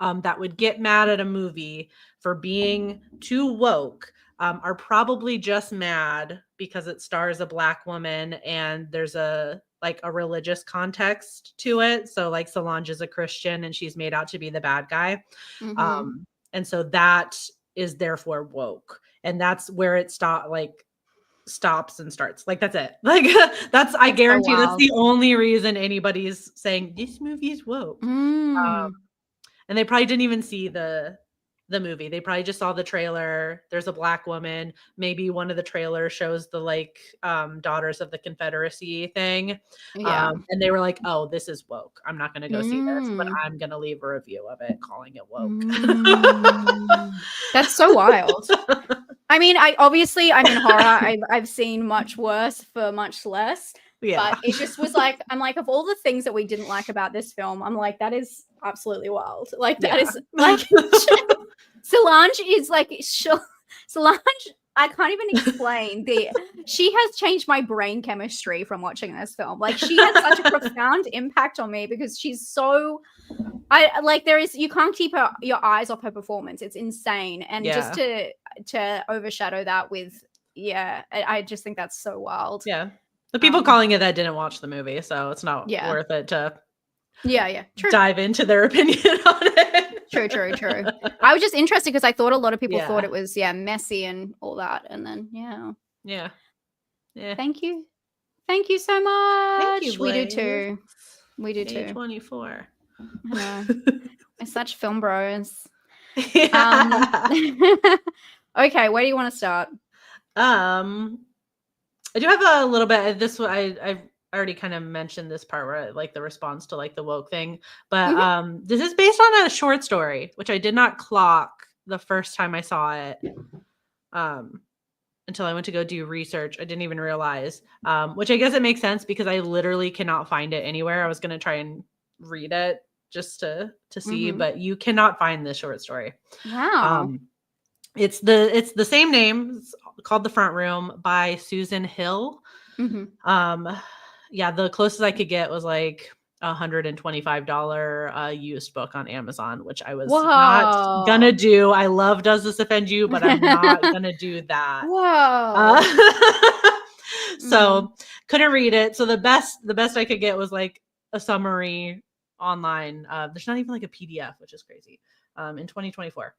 that would get mad at a movie for being too woke are probably just mad because it stars a Black woman and there's a religious context to it. So like Solange is a Christian and she's made out to be the bad guy. And so that is therefore woke. And that's where it stops and starts. Like, that's it. Like, I guarantee that's the only reason anybody's saying this movie is woke. And they probably didn't even see the movie. They probably just saw the trailer. There's a Black woman. Maybe one of the trailers shows the Daughters of the Confederacy thing. And they were like, oh, this is woke. I'm not going to go see this, but I'm going to leave a review of it calling it woke. That's so wild. I mean, I'm in horror. I've seen much worse for much less. Yeah. But it just was like, I'm like, of all the things that we didn't like about this film, I'm like, that is absolutely wild. Like, that is like, Solange is like, Solange, I can't even explain she has changed my brain chemistry from watching this film. Like, she had such a profound impact on me because she's so, you can't keep your eyes off her performance. It's insane. And just to overshadow that with, I just think that's so wild. Yeah. The people calling it that didn't watch the movie, so it's not worth it to true. dive into their opinion on it. True. I was just interested because I thought a lot of people thought it was messy and all that, and then yeah. Thank you so much. Thank you, we do Blaze. too. We do too. A24. I know. We're such film bros. Yeah. Okay, where do you want to start? I do have a little bit. This I've already kind of mentioned this part where like the response to like the woke thing, but this is based on a short story, which I did not clock the first time I saw it. Until I went to go do research, I didn't even realize. Which I guess it makes sense because I literally cannot find it anywhere. I was gonna try and read it just to see, but you cannot find this short story. Wow. It's the same name. It's called The Front Room by Susan Hill. Yeah, the closest I could get was like $125 used book on Amazon, which I was not gonna do. I love Does This Offend You, but I'm not gonna do that. Whoa. So couldn't read it. So the best I could get was like a summary online. There's not even like a PDF, which is crazy. In 2024.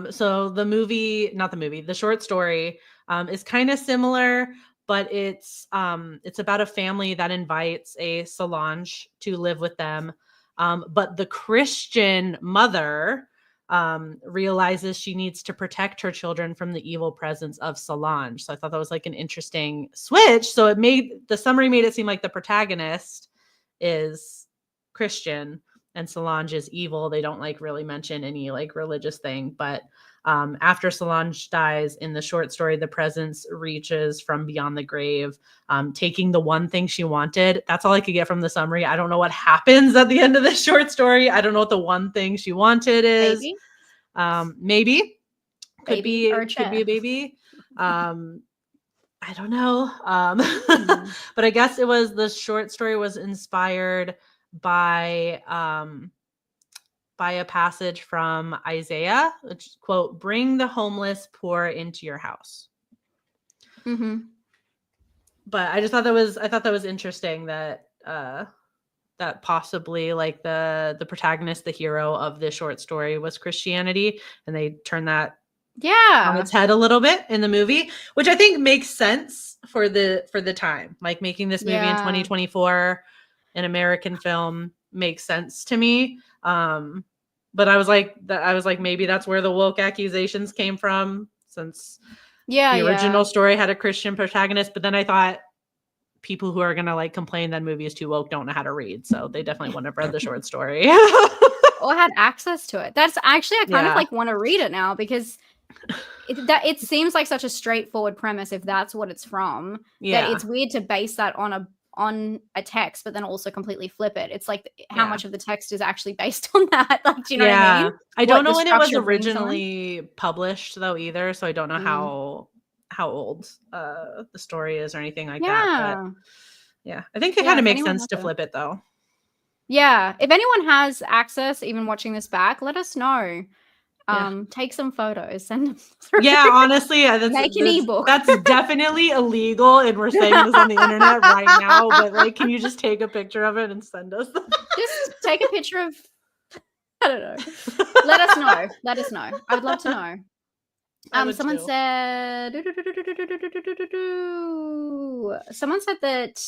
So the short story is kind of similar, but it's about a family that invites a Solange to live with them. But the Christian mother realizes she needs to protect her children from the evil presence of Solange. So I thought that was like an interesting switch. So the summary made it seem like the protagonist is Christian and Solange is evil. They don't like really mention any like religious thing, but after Solange dies in the short story, the presence reaches from beyond the grave, taking the one thing she wanted. That's all I could get from the summary. I don't know what happens at the end of this short story. I don't know what the one thing she wanted is. Maybe could be a baby. I don't know. But I guess the short story was inspired by a passage from Isaiah, which quote, "Bring the homeless poor into your house." But I just thought that was interesting that that possibly like the protagonist, the hero of this short story was Christianity, and they turned that on its head a little bit in the movie, which I think makes sense for the time. Like making this movie in 2024, an American film, makes sense to me. But I was like, maybe that's where the woke accusations came from, since the original story had a Christian protagonist. But then I thought people who are gonna like complain that movie is too woke don't know how to read, so they definitely wouldn't have read the short story or had access to it. That's actually, I kind of like want to read it now because it seems like such a straightforward premise if that's what it's from. That it's weird to base that on a text, but then also completely flip it. It's like how much of the text is actually based on that. Like, do you know what I mean? I don't know when it was originally published though either, so I don't know how old the story is or anything like that. But yeah, I think it kind of makes sense to flip it though. Yeah, if anyone has access, even watching this back, let us know. Take some photos, send them through. Yeah, honestly, make an ebook. That's definitely illegal, and we're saying this on the internet right now. But like, can you just take a picture of it and send us? Just take a picture of. I don't know. Let us know. Let us know. I would love to know. Someone said. Someone said that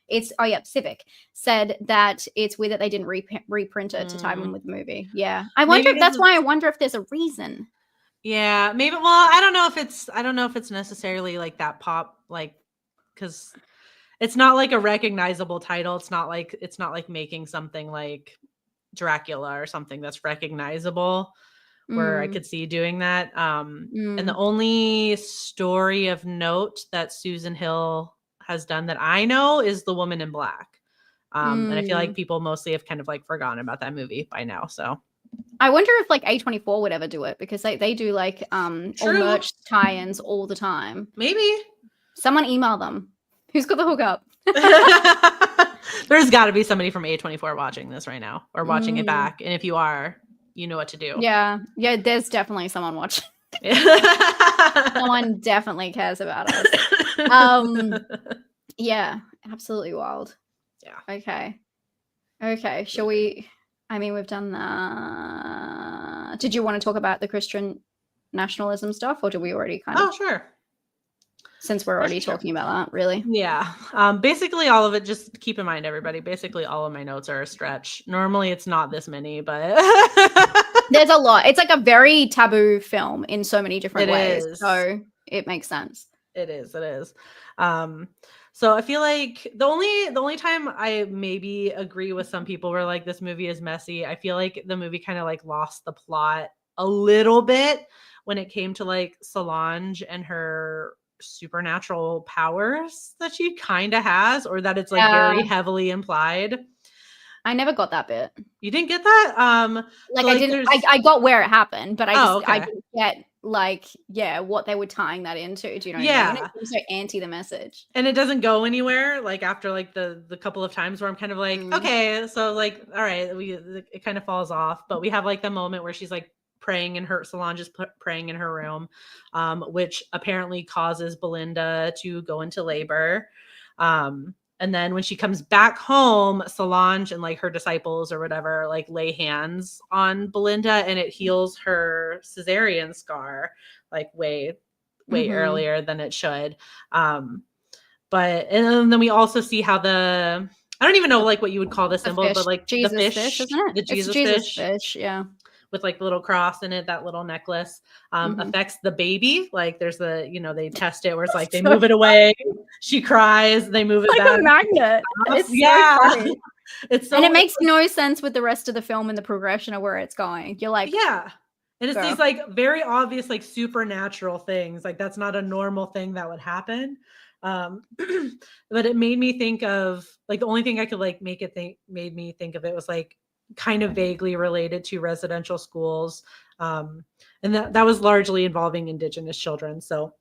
it's. Oh yeah, Civic said that it's weird that they didn't reprint it to time in with the movie. Yeah, I wonder. That's why I wonder if there's a reason. Yeah, maybe. Well, I don't know if it's necessarily like that pop, like, because it's not like a recognizable title. It's not like making something like Dracula or something that's recognizable, where I could see doing that. And the only story of note that Susan Hill has done that I know is The Woman in Black. And I feel like people mostly have kind of like forgotten about that movie by now. So I wonder if like A24 would ever do it, because they do like all merch tie-ins all the time. Maybe. Someone email them. Who's got the hookup? There's got to be somebody from A24 watching this right now or watching it back. And if you are, you know what to do. Yeah. There's definitely someone watching. Someone definitely cares about us. Yeah, absolutely wild. Yeah. Okay. Shall we? I mean, we've done that. Did you want to talk about the Christian nationalism stuff, or do we already kind of? Oh, sure. Since we're already talking about that, really. Yeah. Basically all of it, just keep in mind, everybody, basically all of my notes are a stretch. Normally it's not this many, but there's a lot. It's like a very taboo film in so many different ways. So it makes sense. It is. So I feel like the only time I maybe agree with some people where like this movie is messy, I feel like the movie kind of like lost the plot a little bit when it came to like Solange and her supernatural powers that she kind of has, or that it's like very heavily implied. I never got that bit. You didn't get that? Like, so I didn't. I got where it happened, but I didn't get like what they were tying that into. Do you know what I mean? It's so anti the message, and it doesn't go anywhere. Like after like the couple of times where I'm kind of like, okay, so like, all right, it kind of falls off. But we have like the moment where she's like praying in her Solange is praying in her room, which apparently causes Belinda to go into labor. And then when she comes back home, Solange and like her disciples or whatever, like lay hands on Belinda and it heals her cesarean scar like way earlier than it should. But and then we also see how I don't even know like what you would call the symbol, but like Jesus the fish, isn't it? The Jesus fish, yeah. With like the little cross in it, that little necklace affects the baby. Like there's they test it where it's like they move it away, she cries, they move it like back. A magnet. It's so funny. And it makes no sense with the rest of the film and the progression of where it's going. You're like, and it's these like very obvious like supernatural things. Like that's not a normal thing that would happen. But it made me think of like the only thing I could like made me think of it was like kind of vaguely related to residential schools. And that was largely involving Indigenous children. So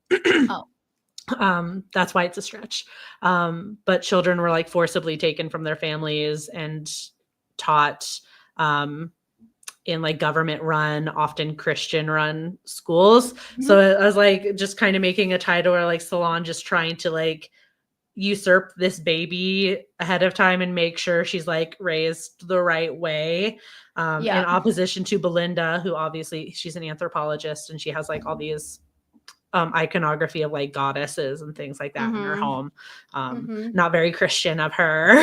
that's why it's a stretch. But children were like forcibly taken from their families and taught in like government run, often Christian run schools. So I was like just kind of making a title where like Solange is trying to like usurp this baby ahead of time and make sure she's like raised the right way, in opposition to Belinda, who obviously she's an anthropologist and she has like all these iconography of like goddesses and things like that in her home. Not very Christian of her.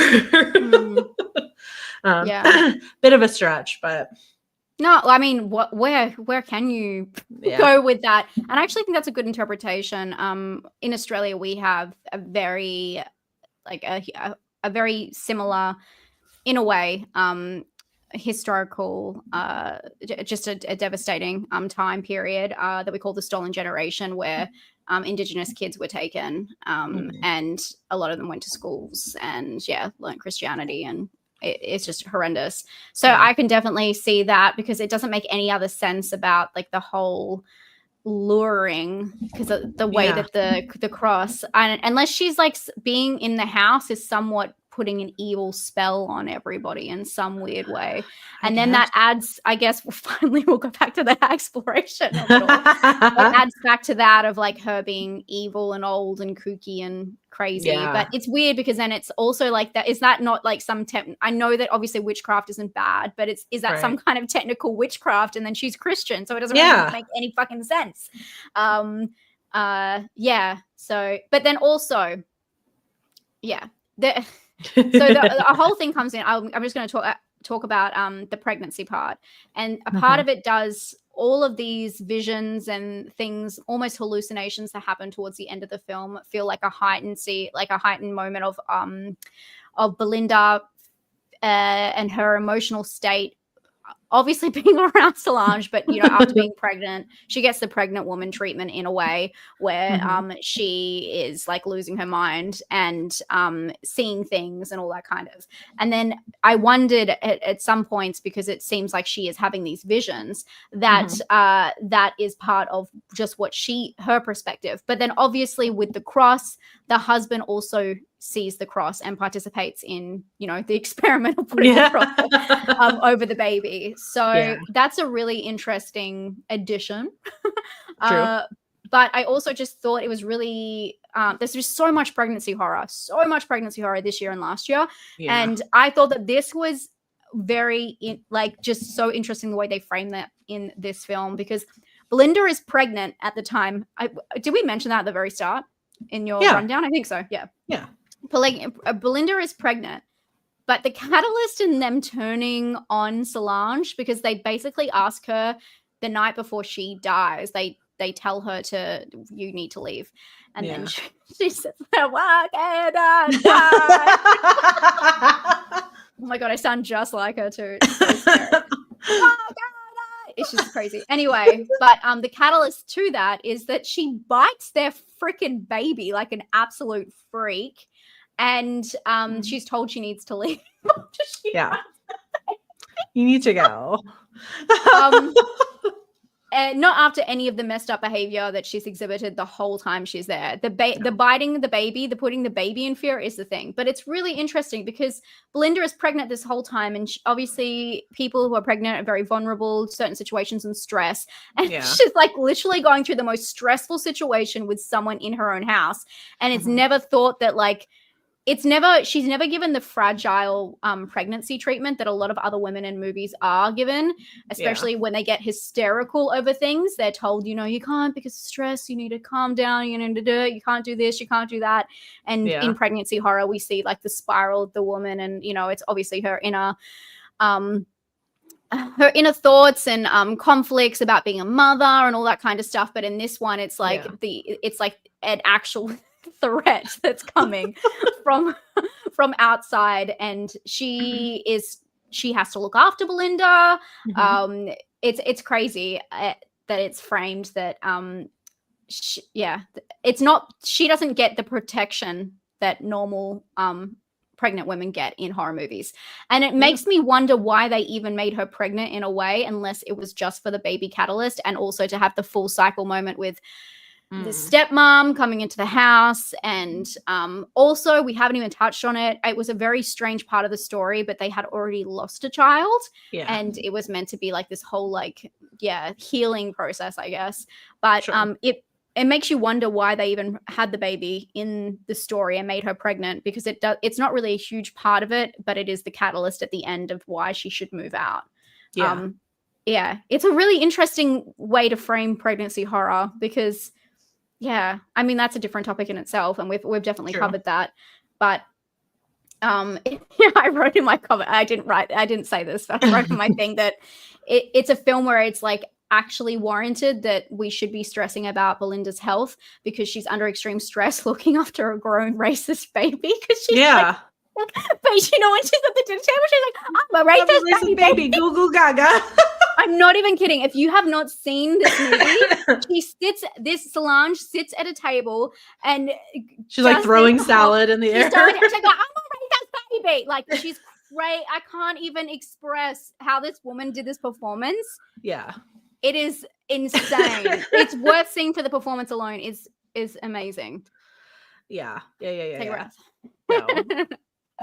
Bit of a stretch, but no, I mean, where can you go with that? And I actually think that's a good interpretation. In Australia, we have a very, like a very similar, in a way, historical, just a devastating time period that we call the Stolen Generation, where Indigenous kids were taken, and a lot of them went to schools and learned Christianity, and it's just horrendous. So I can definitely see that, because it doesn't make any other sense about like the whole luring, because the way that the cross, and unless she's like being in the house is somewhat putting an evil spell on everybody in some weird way. And then that adds, I guess we'll go back to the Hagsploitation a little. It adds back to that of like her being evil and old and kooky and crazy. But it's weird because then it's also like that. Is that not like some I know that obviously witchcraft isn't bad, but is that some kind of technical witchcraft? And then she's Christian, so it doesn't really make any fucking sense. So, but then also, so the whole thing comes in. I'm just going to talk about the pregnancy part, and a part of it does all of these visions and things, almost hallucinations that happen towards the end of the film, feel like a heightened moment of Belinda and her emotional state obviously being around Solange, but after being pregnant, she gets the pregnant woman treatment in a way where she is like losing her mind and seeing things and all that kind of. And then I wondered at some points, because it seems like she is having these visions, that that is part of just what her perspective. But then obviously with the cross, the husband also sees the cross and participates in, the experimental putting the cross over the baby. So that's a really interesting addition. True. But I also just thought it was really, there's just so much pregnancy horror this year and last year. Yeah. And I thought that this was very, just so interesting the way they framed that in this film, because Belinda is pregnant at the time. Did we mention that at the very start in your rundown? I think so. Yeah. Yeah. Belinda is pregnant, but the catalyst in them turning on Solange, because they basically ask her the night before she dies, they tell her you need to leave. And then she says, why can't I die? Oh my God, I sound just like her too. It's so scary. It's just crazy. Anyway, but the catalyst to that is that she bites their freaking baby like an absolute freak. And she's told she needs to leave. You need to go. And not after any of the messed up behavior that she's exhibited the whole time she's there. The biting the baby, the putting the baby in fear is the thing. But it's really interesting because Belinda is pregnant this whole time. And obviously people who are pregnant are very vulnerable to certain situations and stress. And she's like literally going through the most stressful situation with someone in her own house. And it's never thought that she's never given the fragile pregnancy treatment that a lot of other women in movies are given, especially when they get hysterical over things. They're told, you can't because of stress, you need to calm down, you need to do it, you can't do this, you can't do that. And in pregnancy horror, we see like the spiral of the woman, and it's obviously her inner thoughts and conflicts about being a mother and all that kind of stuff. But in this one, it's like it's like an actual threat that's coming from outside, and she has to look after Belinda. It's crazy that it's framed that she doesn't get the protection that normal pregnant women get in horror movies. And it makes me wonder why they even made her pregnant in a way, unless it was just for the baby catalyst and also to have the full cycle moment with the stepmom coming into the house. And also, we haven't even touched on it, it was a very strange part of the story, but they had already lost a child. And it was meant to be like this whole healing process, I guess. But it makes you wonder why they even had the baby in the story and made her pregnant, because it's not really a huge part of it, but it is the catalyst at the end of why she should move out. It's a really interesting way to frame pregnancy horror, because I mean, that's a different topic in itself, and we've definitely covered that. But I wrote in my comment, I didn't say this, but I wrote in my thing that it's a film where it's like actually warranted that we should be stressing about Belinda's health, because she's under extreme stress looking after a grown racist baby. Because she's but when she's at the dinner table, she's like, I'm a racist baby. Goo goo gaga. I'm not even kidding. If you have not seen this movie, Solange sits at a table and she's like throwing salad in the air. She's like, I'm a racist baby. Like, she's great. I can't even express how this woman did this performance. It is insane. It's worth seeing for the performance alone. Is amazing. Take a breath. No.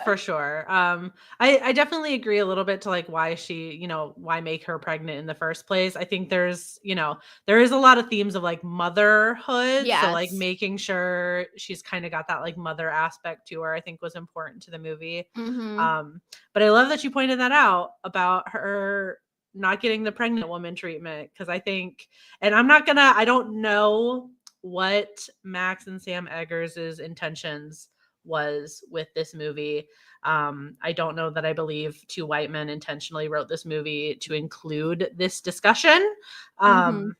For sure. I definitely agree a little bit to like why she, why make her pregnant in the first place. I think there is a lot of themes of like motherhood. So like making sure she's kind of got that like mother aspect to her, I think was important to the movie. But I love that you pointed that out about her not getting the pregnant woman treatment. Cause I think, and I don't know what Max and Sam Eggers' intentions was with this movie. I don't know that I believe two white men intentionally wrote this movie to include this discussion. I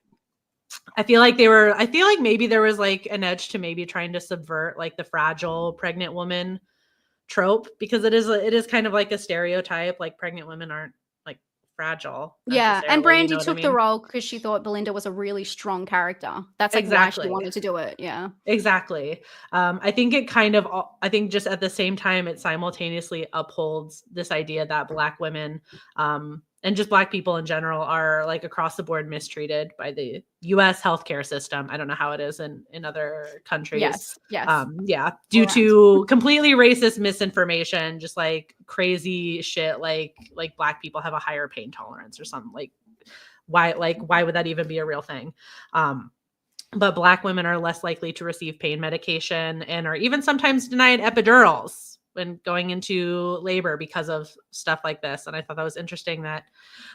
feel like maybe there was like an edge to maybe trying to subvert like the fragile pregnant woman trope, because it is kind of like a stereotype, like pregnant women aren't like fragile. Yeah, and necessarily, Brandy you know what I took the mean? role because she thought Belinda was a really strong character. That's like why she Exactly. wanted to do it. Yeah. Exactly. I think it kind of, I think just at the same time, it simultaneously upholds this idea that Black women, and just Black people in general are like across the board mistreated by the US healthcare system. I don't know how it is in other countries. Yes. Yes. Yeah, due to completely racist misinformation, just like crazy shit, like Black people have a higher pain tolerance or something. Why would that even be a real thing? But Black women are less likely to receive pain medication and are even sometimes denied epidurals when going into labor because of stuff like this. And I thought that was interesting that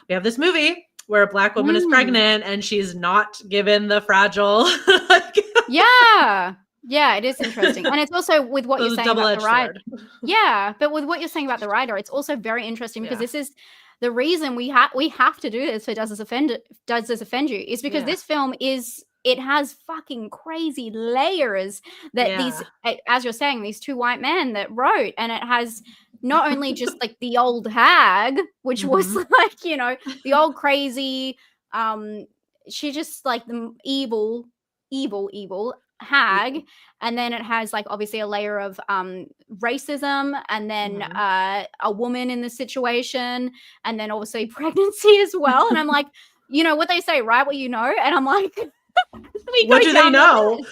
we have this movie where a Black woman is pregnant and she's not given the fragile. Yeah. Yeah, it is interesting. And it's also with what you're saying about the writer. Yeah, but with what you're saying about the writer, it's also very interesting because this is the reason we have to do this for Does This Offend You is because this film it has fucking crazy layers that these, as you're saying, these two white men that wrote, and it has not only just like the old hag, which was like, you know, the old crazy, she just like the evil hag, and then it has like obviously a layer of racism, and then a woman in the situation, and then obviously pregnancy as well. And I'm like, you know what they say, right? What you know, and I'm like, what do they know?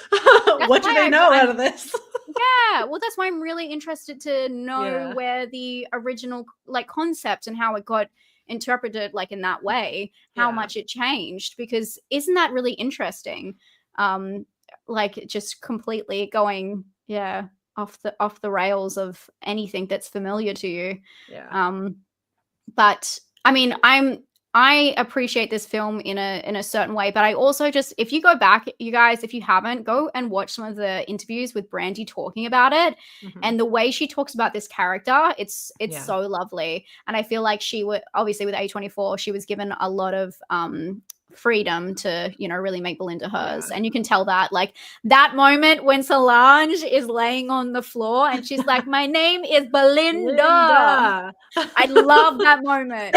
What do they know out of this? Yeah, well, that's why I'm really interested to know where the original like concept and how it got interpreted like in that way, how much it changed, because isn't that really interesting? Like just completely going off the rails of anything that's familiar to you. But I mean, I appreciate this film in a certain way, but I also just, if you go back, you guys, if you haven't, go and watch some of the interviews with Brandy talking about it, and the way she talks about this character, it's so lovely. And I feel like she would, obviously with A24, she was given a lot of freedom to, you know, really make Belinda hers. And you can tell that, like that moment when Solange is laying on the floor and she's like, my name is Belinda. I love that moment.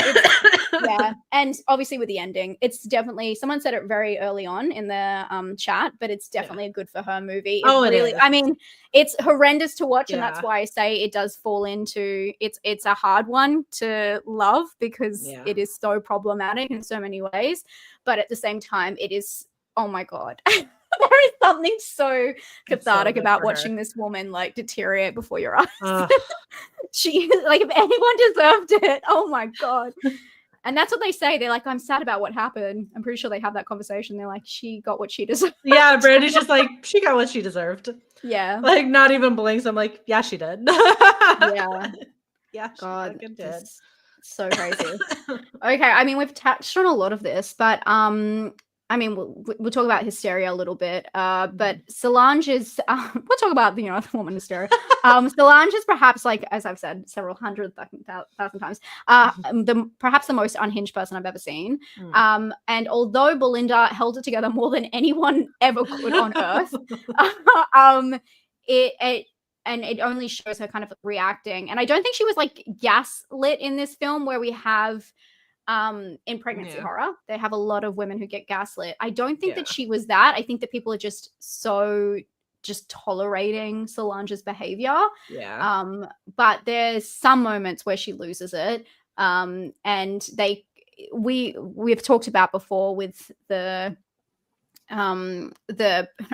And obviously with the ending, it's definitely, someone said it very early on in the chat, but it's definitely a good for her movie. It is. I mean, it's horrendous to watch, and that's why I say it does fall into, it's a hard one to love because it is so problematic in so many ways. But at the same time, it is, oh my God, there is something so cathartic about watching this woman like deteriorate before your eyes. She, like, if anyone deserved it, oh my God. And that's what they say. They're like, I'm sad about what happened. I'm pretty sure they have that conversation. They're like, she got what she deserved. Yeah, Brandy's just like, she got what she deserved. Yeah. Like, not even blinks. I'm like, yeah, she did. Yeah. Yeah, God, she did. So crazy. Okay, I mean, we've touched on a lot of this, but I mean, we'll talk about hysteria a little bit, but Solange is, we'll talk about, you know, the woman hysteria. Solange is perhaps, like, as I've said several thousand times, perhaps the most unhinged person I've ever seen. And although Belinda held it together more than anyone ever could on Earth, it only shows her kind of reacting. And I don't think she was like gaslit in this film, where we have in pregnancy horror, they have a lot of women who get gaslit. I don't think that she was that. I think that people are just tolerating Solange's behavior. But there's some moments where she loses it. And we've talked about before with the I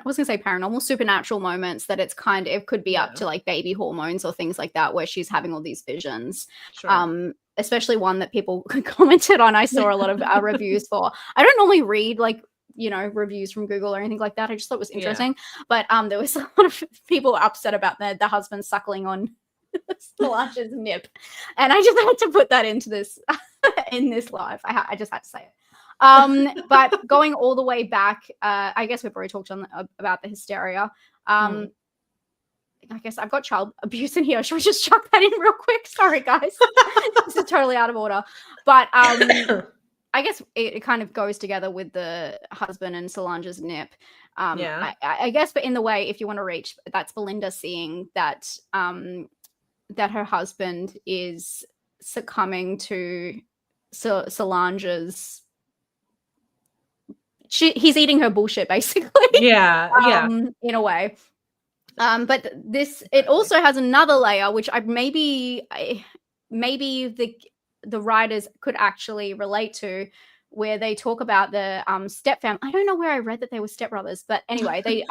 was gonna say paranormal, supernatural moments, that it's kind of, it could be up to like baby hormones or things like that, where she's having all these visions. Especially one that people commented on. I saw a lot of reviews for. I don't normally read like, you know, reviews from Google or anything like that. I just thought it was interesting. But there was a lot of people upset about the husband suckling on Solange's nip, and I just had to put that into this in this live. I just had to say it. But going all the way back, I guess we've already talked about the hysteria. I guess I've got child abuse in here. Should we just chuck that in real quick? Sorry, guys. This is totally out of order. But I guess it kind of goes together with the husband and Solange's nip. I guess, but in the way, if you want to reach, that's Belinda seeing that that her husband is succumbing to Solange's. He's eating her bullshit, basically. Yeah. In a way. But it also has another layer, which maybe the writers could actually relate to, where they talk about the step family. I don't know where I read that they were stepbrothers, but anyway,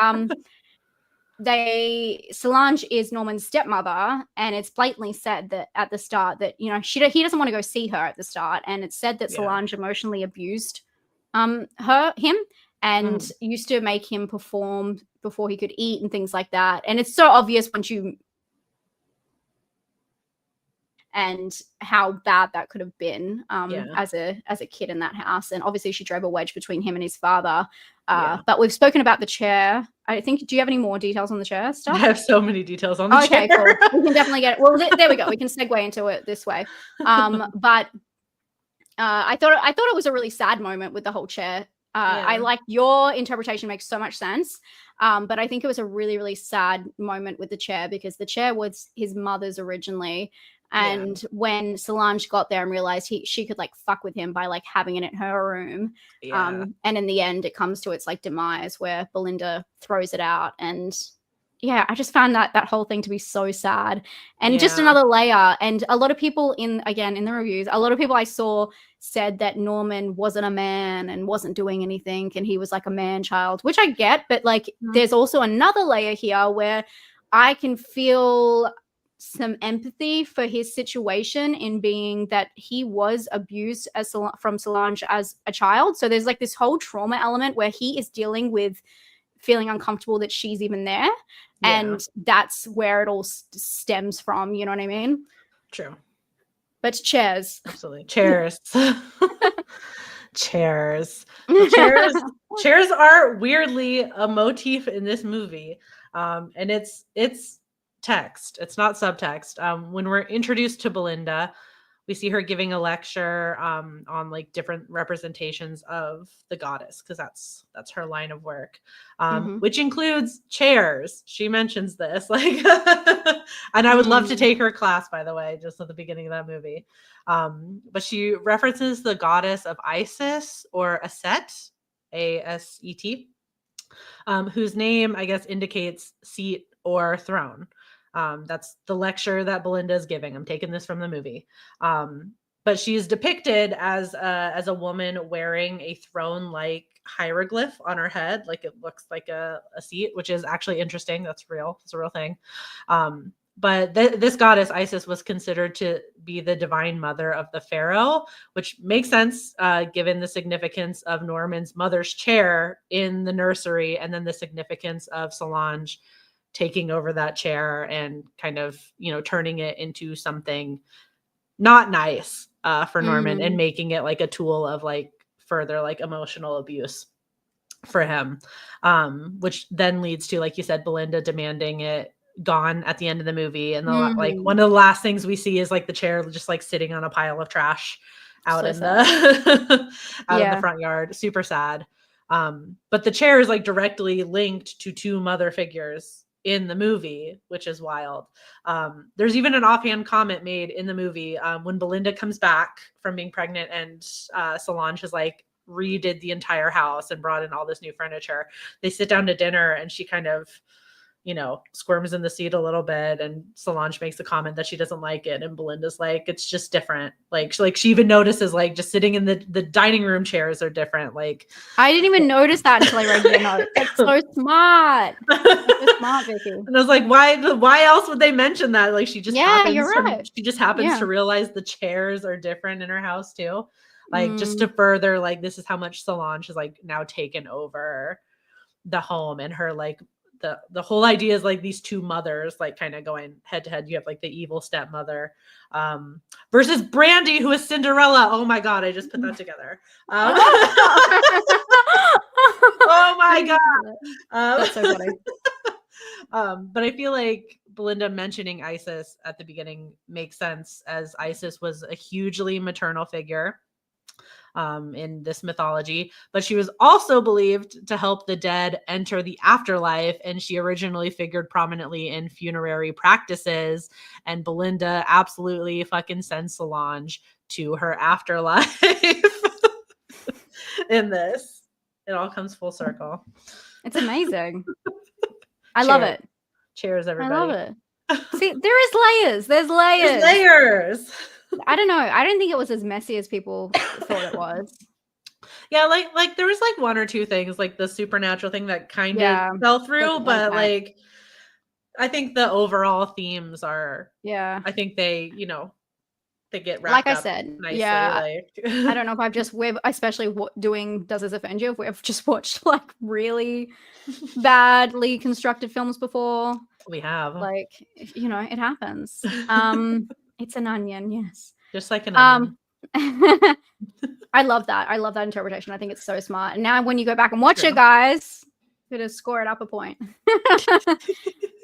Solange is Norman's stepmother, and it's blatantly said that at the start that, you know, he doesn't want to go see her at the start, and it's said that Solange emotionally abused him and used to make him perform before he could eat and things like that. And it's so obvious once you and how bad that could have been as a kid in that house. And obviously she drove a wedge between him and his father. But we've spoken about the chair. I think, do you have any more details on the chair stuff? I have so many details on the chair. Okay, cool. We can definitely get it. Well, there we go. We can segue into it this way. But I thought it was a really sad moment with the whole chair. I like your interpretation, makes so much sense. But I think it was a really, really sad moment with the chair, because the chair was his mother's originally. And when Solange got there and realized she could like fuck with him by like having it in her room. And in the end it comes to its like demise where Belinda throws it out. And I just found that whole thing to be so sad. And just another layer. And a lot of people in the reviews, a lot of people I saw said that Norman wasn't a man and wasn't doing anything, and he was like a man child, which I get, but like there's also another layer here where I can feel some empathy for his situation, in being that he was abused from Solange as a child. So there's like this whole trauma element where he is dealing with feeling uncomfortable that she's even there. And that's where it all stems from, you know what I mean? True. But chairs. Absolutely. Chairs. Chairs. So chairs are weirdly a motif in this movie. And it's text. It's not subtext. When we're introduced to Belinda, we see her giving a lecture on like different representations of the goddess, because that's her line of work, which includes chairs. She mentions this, like, and I would love to take her class, by the way, just at the beginning of that movie. But she references the goddess of Isis, or Aset, Aset, whose name I guess indicates seat or throne. That's the lecture that Belinda is giving. I'm taking this from the movie. But she's depicted as a woman wearing a throne-like hieroglyph on her head. Like it looks like a seat, which is actually interesting. That's real. It's a real thing. But this goddess, Isis, was considered to be the divine mother of the pharaoh, which makes sense given the significance of Norman's mother's chair in the nursery, and then the significance of Solange taking over that chair and kind of, you know, turning it into something not nice for Norman, and making it like a tool of like further like emotional abuse for him, which then leads to, like you said, Belinda demanding it gone at the end of the movie. And like one of the last things we see is like the chair just like sitting on a pile of trash out in the in the front yard. Super sad. But the chair is like directly linked to two mother figures in the movie, which is wild. There's even an offhand comment made in the movie when Belinda comes back from being pregnant, and Solange has like redid the entire house and brought in all this new furniture. They sit down to dinner, and she kind of, you know, squirms in the seat a little bit, and Solange makes a comment that she doesn't like it, and Belinda's like, it's just different. Like she even notices like just sitting in the dining room chairs are different. Like I didn't even notice that until I read your note. That's so smart. That's so smart, Vicky. And I was like, why else would they mention that? Like she just happens to realize the chairs are different in her house too. Like just to further, like, this is how much Solange has like now taken over the home, and her like the whole idea is like these two mothers like kind of going head to head. You have like the evil stepmother versus Brandy, who is Cinderella. Oh my god, I just put that together. Oh my god, that's so funny. But I feel like Belinda mentioning Isis at the beginning makes sense, as Isis was a hugely maternal figure. in this mythology, but she was also believed to help the dead enter the afterlife, and she originally figured prominently in funerary practices, and Belinda absolutely fucking sends Solange to her afterlife in this. It all comes full circle. It's amazing. I love it. Cheers, everybody. I love it. See, there is layers. There's layers. There's layers. I don't know. I don't think it was as messy as people thought it was. Yeah, like there was like one or two things, like the supernatural thing that kind of fell through, but like I think the overall themes are. Yeah. I think they, they get wrapped like up I said, nicely. yeah. Like. I don't know if we've especially doing Does This Offend You? If we've just watched like really badly constructed films before. We have. Like, it happens. It's an onion, yes. Just like an onion. I love that. I love that interpretation. I think it's so smart. And now when you go back and watch it, guys, you're gonna score it up a point.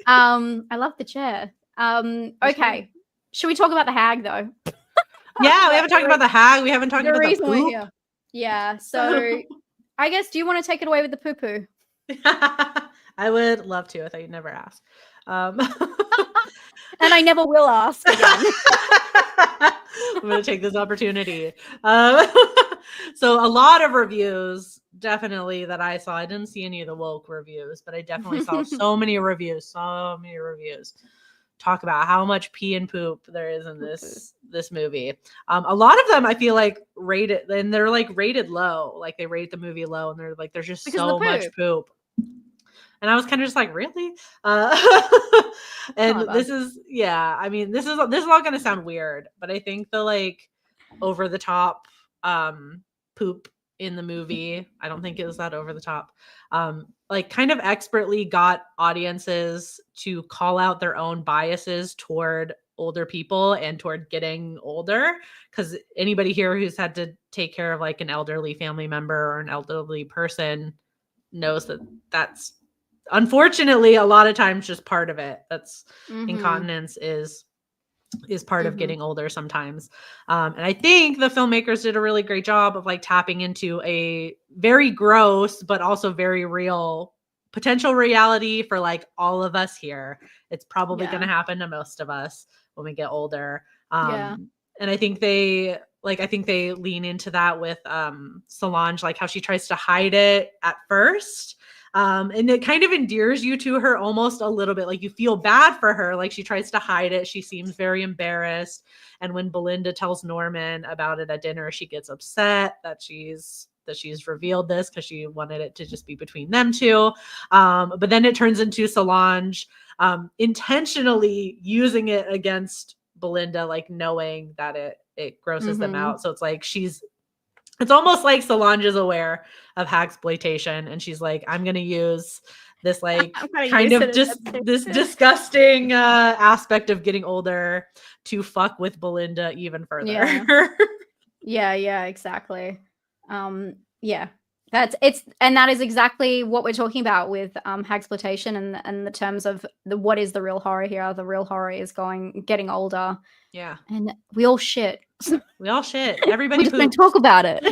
I love the chair. Okay. Should we talk about the hag though? Yeah, we haven't talked about the hag. We haven't talked about the poop. We're here. Yeah. So I guess, do you want to take it away with the poo-poo? I would love to. I thought you'd never ask. And I never will ask again. I'm going to take this opportunity. So a lot of reviews, definitely, that I saw. I didn't see any of the woke reviews, but I definitely saw so many reviews talk about how much pee and poop there is in this movie. A lot of them I feel like rated, and they're like rated low. Like they rate the movie low, and they're like, there's just so much poop. And I was kind of just like, really? And this is, I mean, this is all going to sound weird, but I think the like over the top poop in the movie, I don't think it was that over the top, like kind of expertly got audiences to call out their own biases toward older people and toward getting older. Because anybody here who's had to take care of like an elderly family member or an elderly person knows that that's unfortunately a lot of times just part of it. That's incontinence is part of getting older sometimes. And I think the filmmakers did a really great job of like tapping into a very gross but also very real potential reality for like all of us here. It's probably going to happen to most of us when we get older. And I think they lean into that with Solange, like how she tries to hide it at first. And it kind of endears you to her almost a little bit. Like you feel bad for her. Like she tries to hide it. She seems very embarrassed. And when Belinda tells Norman about it at dinner, she gets upset that she's revealed this because she wanted it to just be between them two. But then it turns into Solange intentionally using it against Belinda, like knowing that it grosses them out. So it's like it's almost like Solange is aware of Hagsploitation, and she's like, I'm going to use this like kind of just this disgusting aspect of getting older to fuck with Belinda even further. Yeah, exactly. That is exactly what we're talking about with Hagsploitation and the terms of what is the real horror here. The real horror is getting older. Yeah. And we all shit. We all shit. Everybody we just don't talk about it.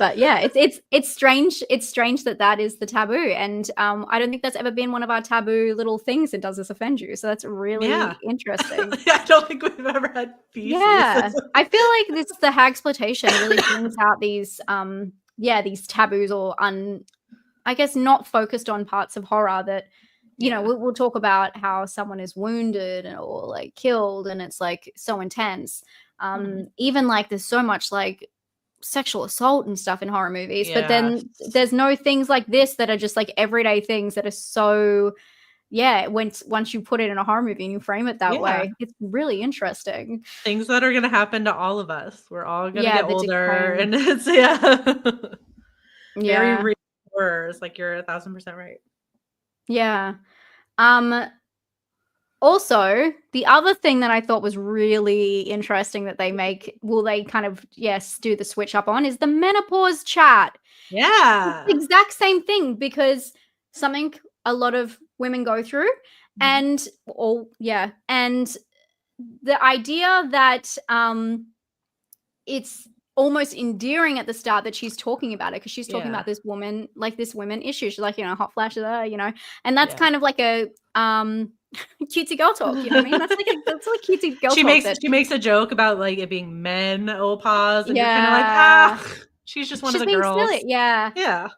But yeah, it's strange. It's strange that is the taboo. And I don't think that's ever been one of our taboo little things that Does This Offend You? So that's really interesting. I don't think we've ever had feces. Yeah. I feel like the Hagsploitation really brings out these these taboos or I guess not focused on parts of horror that we'll talk about how someone is wounded or like killed, and it's like so intense. Even like there's so much like sexual assault and stuff in horror movies, but then there's no things like this that are just like everyday things that are so once you put it in a horror movie and you frame it that way, it's really interesting. Things that are going to happen to all of us. We're all going to get older, and it's very real horrors. Like you're 1,000% right. Yeah. Also, the other thing that I thought was really interesting that they kind of do the switch up on is the menopause chat. Yeah. It's the exact same thing, because something a lot of women go through, and the idea that it's almost endearing at the start that she's talking about it, because she's talking Yeah. about this woman, like this women issue. She's like, you know, hot flashes, you know, and that's Yeah. kind of like a cutesy girl talk. You know what I mean? That's like cutesy girl talk. She makes a joke about like it being men opas, and you're kind of like, Yeah. she's just one She's of the being girls. silly. Yeah. Yeah.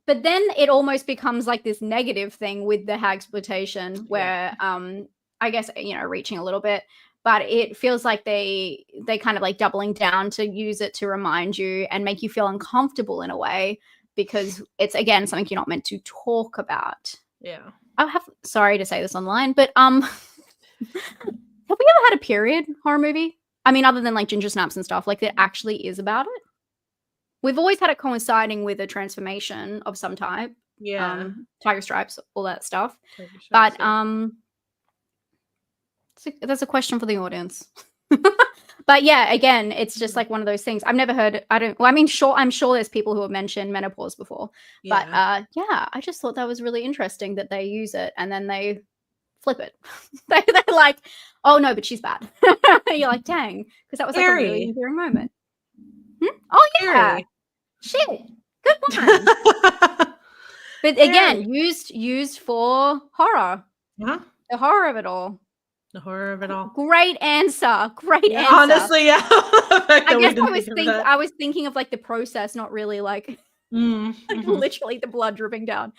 But then it almost becomes like this negative thing with the Hagsploitation, where I guess, you know, reaching a little bit, but it feels like they kind of like doubling down to use it to remind you and make you feel uncomfortable in a way, because it's, again, something you're not meant to talk about. Yeah. Sorry to say this online, but have we ever had a period horror movie? I mean, other than like Ginger Snaps and stuff, like that actually is about it. We've always had it coinciding with a transformation of some type. Yeah. Tiger stripes, all that stuff. But that's a question for the audience. But yeah, again, it's just like one of those things. I've never heard. I'm sure there's people who have mentioned menopause before. But yeah, I just thought that was really interesting that they use it and then they flip it. They're like, oh no, but she's bad. You're like, dang, because that was like a really endearing moment. Oh yeah, shit, good one. But again, used for horror. Yeah, the horror of it all. The horror of it all. Great answer. Great answer. Honestly, yeah. I guess I was thinking of like the process, not really like, like literally the blood dripping down.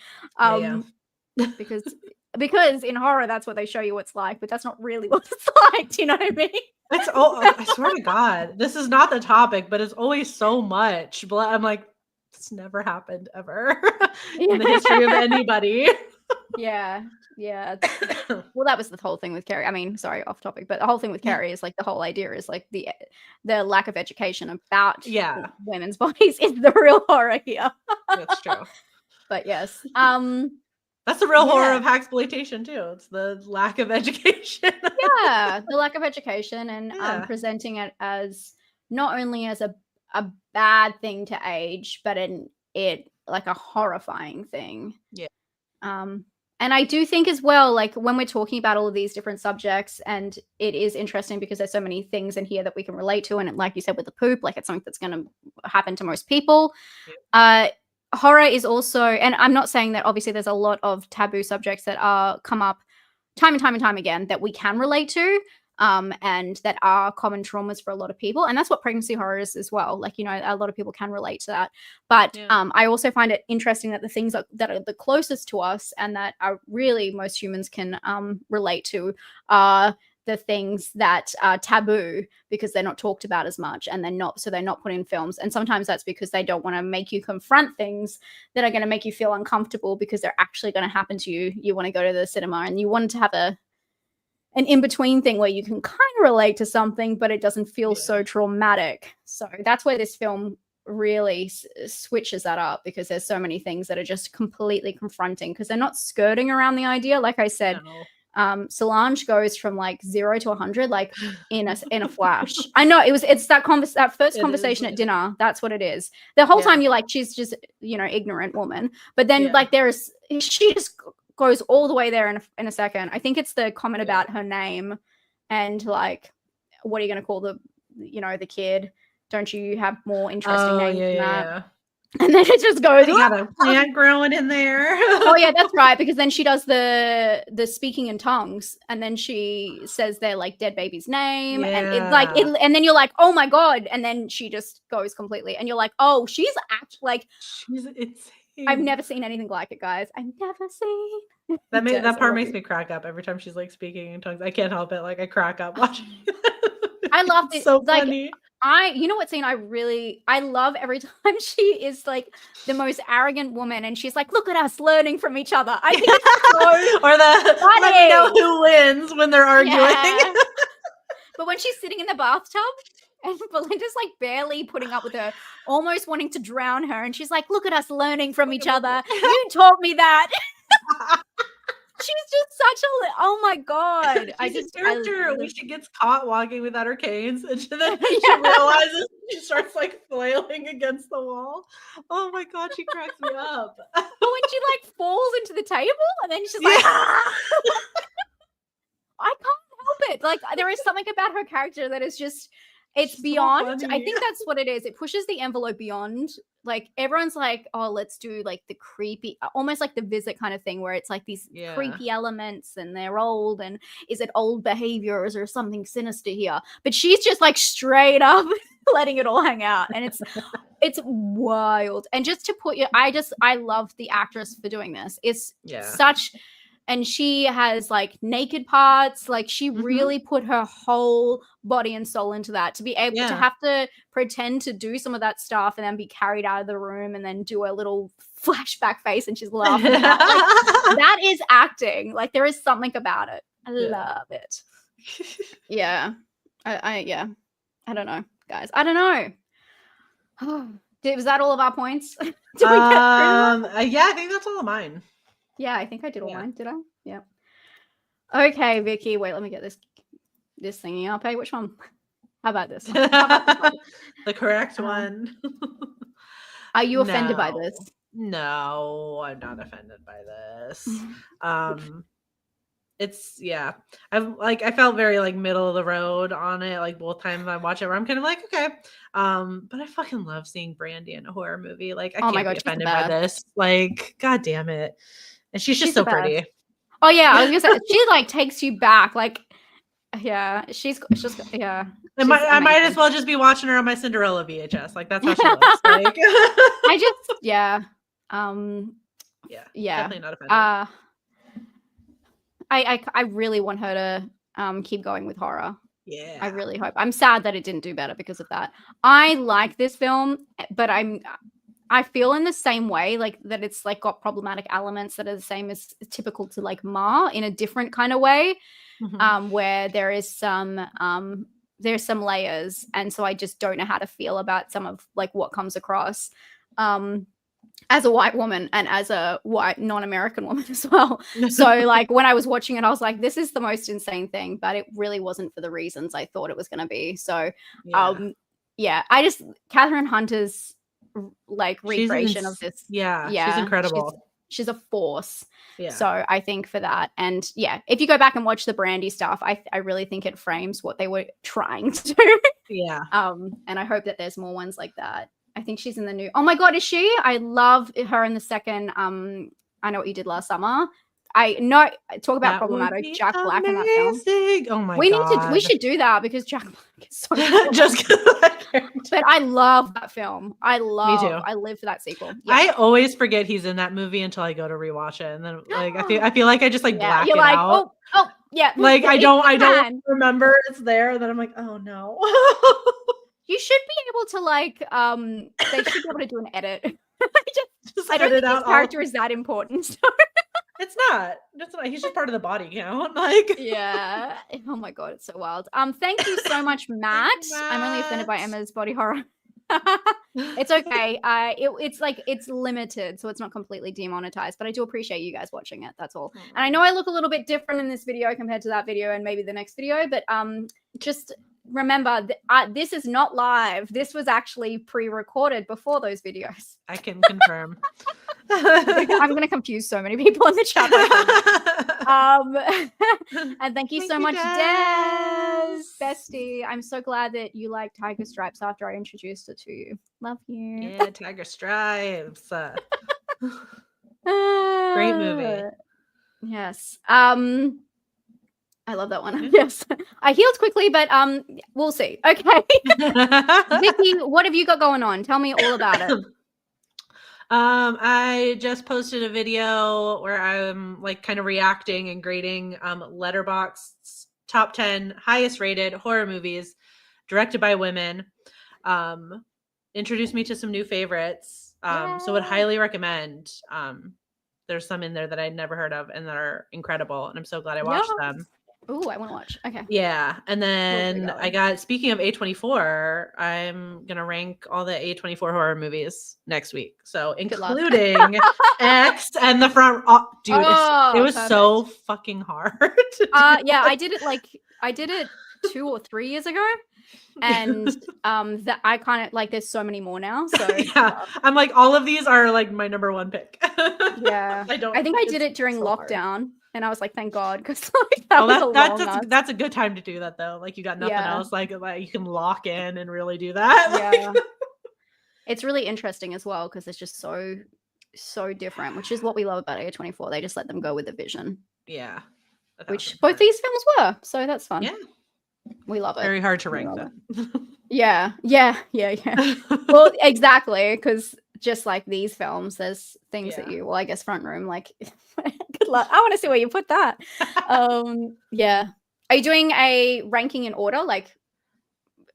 Because in horror that's what they show you what's like, but that's not really what it's like. Do you know what I mean? I swear to God, this is not the topic, but it's always so much blood. I'm like, this never happened ever in the history of anybody. Yeah. Well, that was the whole thing with Carrie. I mean, sorry, off topic, but the whole thing with Carrie is like the whole idea is like the lack of education about women's bodies is the real horror here. That's true. But yes, that's the real horror of Hagsploitation too. It's the lack of education. The lack of education and presenting it as not only as a bad thing to age, but it like a horrifying thing. Yeah. And I do think as well, like when we're talking about all of these different subjects, and it is interesting because there's so many things in here that we can relate to. And like you said with the poop, like it's something that's going to happen to most people. Horror is also, and I'm not saying that obviously there's a lot of taboo subjects that come up time and time and time again that we can relate to. And that are common traumas for a lot of people. And that's what pregnancy horror is as well. Like, you know, a lot of people can relate to that. But I also find it interesting that the things that are the closest to us and that are really most humans can relate to are the things that are taboo because they're not talked about as much, and they're not put in films. And sometimes that's because they don't want to make you confront things that are going to make you feel uncomfortable because they're actually going to happen to you. You want to go to the cinema and you want to have an in-between thing where you can kind of relate to something, but it doesn't feel so traumatic. So that's where this film really switches that up, because there's so many things that are just completely confronting because they're not skirting around the idea. Like I said, Solange goes from like 0 to 100 like in a flash. I know it's that first conversation at dinner. That's what it is. The whole time you're like, she's just, you know, ignorant woman. But then like she just goes all the way there in a second. I think it's the comment about her name and like, what are you going to call the kid? Don't you have more interesting names than that? And then it just goes. You got a plant growing in there. Oh yeah, that's right. Because then she does the speaking in tongues, and then she says their like dead baby's name, and it's like and then you're like, oh my god, and then she just goes completely, and you're like, oh, she's actually like, she's insane. I've never seen anything like it, guys. I've never seen. That part makes me crack up every time she's like speaking in tongues. I can't help it. Like I crack up watching. I love it. So like, funny. You know what scene I love every time she is like the most arrogant woman and she's like, look at us learning from each other. I think it's so or let me know who wins when they're arguing. Yeah. But when she's sitting in the bathtub and Belinda's like barely putting up with her, almost wanting to drown her, and she's like, look at us learning from each other. You taught me that. She's just such a oh my god. She's a character when she gets caught walking without her canes and then she realizes she starts like flailing against the wall. Oh my god, she cracks me up. But when she like falls into the table and then she's like I can't help it. Like there is something about her character that is just It's So beyond. I funny. think that's what it is. It pushes the envelope beyond. Like everyone's like, oh, let's do like the creepy, almost like the Visit kind of thing, where it's like these Yeah. creepy elements and they're old, and is it old behaviors or something sinister here? But she's just like straight up letting it all hang out, and it's wild. And just to put you, I love the actress for doing this. It's such. And she has like naked parts. Like she really put her whole body and soul into that, to be able to have to pretend to do some of that stuff and then be carried out of the room and then do a little flashback face and she's laughing about. Like, that is acting. Like there is something about it. I love it. Yeah. I don't know, guys. I don't know. Was that all of our points? Did we get through that? Yeah, I think that's all of mine. Yeah, I think I did all mine. Did I? Yeah. Okay, Vicky. Wait, let me get this thingy up. Hey, which one? How about this one? The correct one. Are you offended by this? No, I'm not offended by this. It's I felt very like middle of the road on it, like both times I watch it, where I'm kind of like, okay. But I fucking love seeing Brandy in a horror movie. Like I can't be offended by this. Like, god damn it. And she's just so pretty. Oh yeah, I was gonna say she like takes you back. Like, yeah, she's just I might as well just be watching her on my Cinderella VHS. Like that's how she looks. Like definitely not offended. I really want her to keep going with horror. Yeah, I really hope. I'm sad that it didn't do better because of that. I like this film, but I feel in the same way, like that it's like got problematic elements that are the same as typical to like Ma, in a different kind of way, where there is some there's some layers, and so I just don't know how to feel about some of like what comes across as a white woman and as a white non-American woman as well. So like when I was watching it, I was like, this is the most insane thing, but it really wasn't for the reasons I thought it was going to be. So I just Catherine Hunter's like recreation of this. She's incredible. She's a force. Yeah. So I think for that, and if you go back and watch the Brandy stuff, I really think it frames what they were trying to do. Yeah. And I hope that there's more ones like that. I think she's in the new. Oh my god, is she? I love her in the second. I Know What You Did Last Summer. I know. Talk about problematic. Jack Black in that film. Oh my god. We should do that because Jack Black is so cool. Just but I love that film. Me too. I live for that sequel. Yeah. I always forget he's in that movie until I go to rewatch it, and then like I feel like I just like black it out. Oh yeah. Like I don't remember it's there, and then I'm like, oh no. You should be able to like they should be able to do an edit. I don't think his character is that important. So. It's not. He's just part of the body count. Like yeah. Oh my god, it's so wild. Thank you so much, Matt. I'm only offended by Emma's body horror. It's okay. It's limited, so it's not completely demonetized. But I do appreciate you guys watching it. That's all. And I know I look a little bit different in this video compared to that video and maybe the next video, but just remember this is not live. This was actually pre-recorded before those videos. I can confirm. I'm going to confuse so many people in the chat. And thank you so much, Des. Bestie. I'm so glad that you like Tiger Stripes after I introduced it to you. Love you. Yeah, Tiger Stripes. Great movie. Yes. I love that one. Yes. I healed quickly, but we'll see. Okay. Vicky, what have you got going on? Tell me all about it. I just posted a video where I'm like kind of reacting and grading Letterboxd's top 10 highest rated horror movies directed by women. Introduced me to some new favorites. So would highly recommend. There's some in there that I'd never heard of and that are incredible, and I'm so glad I watched them. Oh, I want to watch. Okay. Yeah. And then I got, speaking of A24, I'm going to rank all the A24 horror movies next week. So including X and The Front. Dude, it was so fucking hard. Yeah, I did it 2 or 3 years ago. And that I kind of like, there's so many more now. So yeah, I'm like, all of these are like my number one pick. Yeah. I think I did it during lockdown. And I was like, thank God, because like, that was a long ass. That's a good time to do that though. Like you got nothing Yeah. else. Like you can lock in and really do that. Yeah. It's really interesting as well because it's just so different, which is what we love about A24. They just let them go with the vision. Yeah. Which both these films were. So that's fun. Yeah. We love it. Very hard to rank them. Yeah. Well, exactly. Because just like these films, there's things that you, well, I guess front room, like, good luck. I want to see where you put that. Yeah. Are you doing a ranking in order? Like,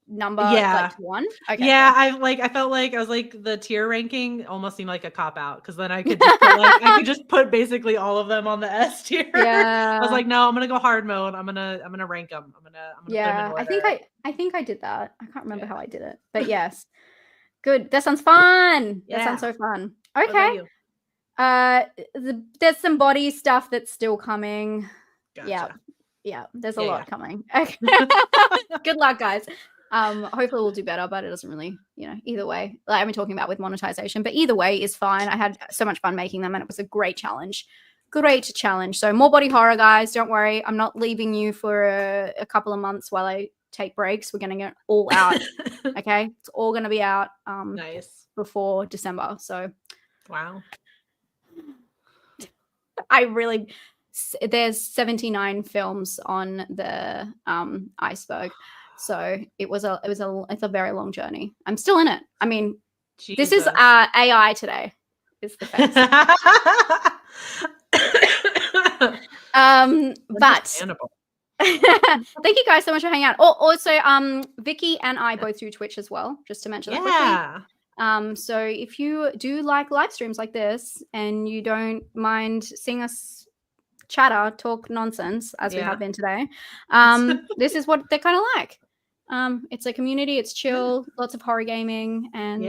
number like one? Okay. Yeah, I felt like I was like the tier ranking almost seemed like a cop out because then I could just put, like I could just put basically all of them on the S tier. Yeah. I was like, no, I'm gonna go hard mode. I'm gonna rank them. I'm gonna put them in order. I think I did that. I can't remember how I did it, but yes. Good. That sounds fun. That sounds so fun. Okay. There's some body stuff that's still coming. Gotcha. Yeah. There's a lot coming. Okay. Good luck, guys. Hopefully we'll do better, but it doesn't really, either way. Like I've been talking about with monetization, but either way is fine. I had so much fun making them, and it was a great challenge. So more body horror, guys. Don't worry. I'm not leaving you for a couple of months while I take breaks. We're going to get it all out. Okay. It's all going to be out nice before December. So wow. There's 79 films on the iceberg. So it's a very long journey. I'm still in it. I mean, This is AI today. Is the face. But thank you guys so much for hanging out. Also, Vicky and I both do Twitch as well, just to mention that quickly. So if you do like live streams like this and you don't mind seeing us talk nonsense as we have been today, this is what they're kind of like. It's a community, it's chill, lots of horror gaming, and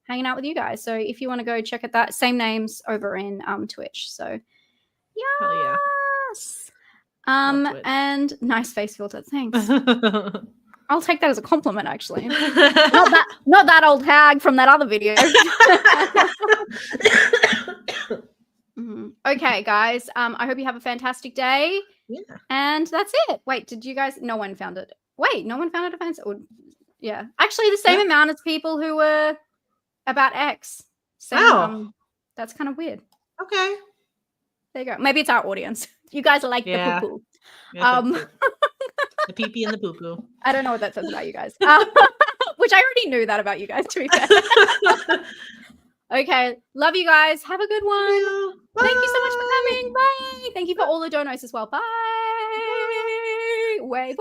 hanging out with you guys. So if you want to go check out that, same names over in Twitch. So yes. And nice face filter, thanks. I'll take that as a compliment, actually. not that old hag from that other video. Okay, guys. I hope you have a fantastic day. Yeah. And that's it. Wait, did you guys? No one found it. Wait, no one found it offensive. Yeah, actually, the same amount as people who were about X. So that's kind of weird. Okay. There you go. Maybe it's our audience. You guys are like the poo-poo. The pee-pee and the poo-poo. I don't know what that says about you guys. Which I already knew that about you guys, to be fair. Okay. Love you guys. Have a good one. Thank you so much for coming. Bye. Thank you for all the donos as well. Bye. Wait.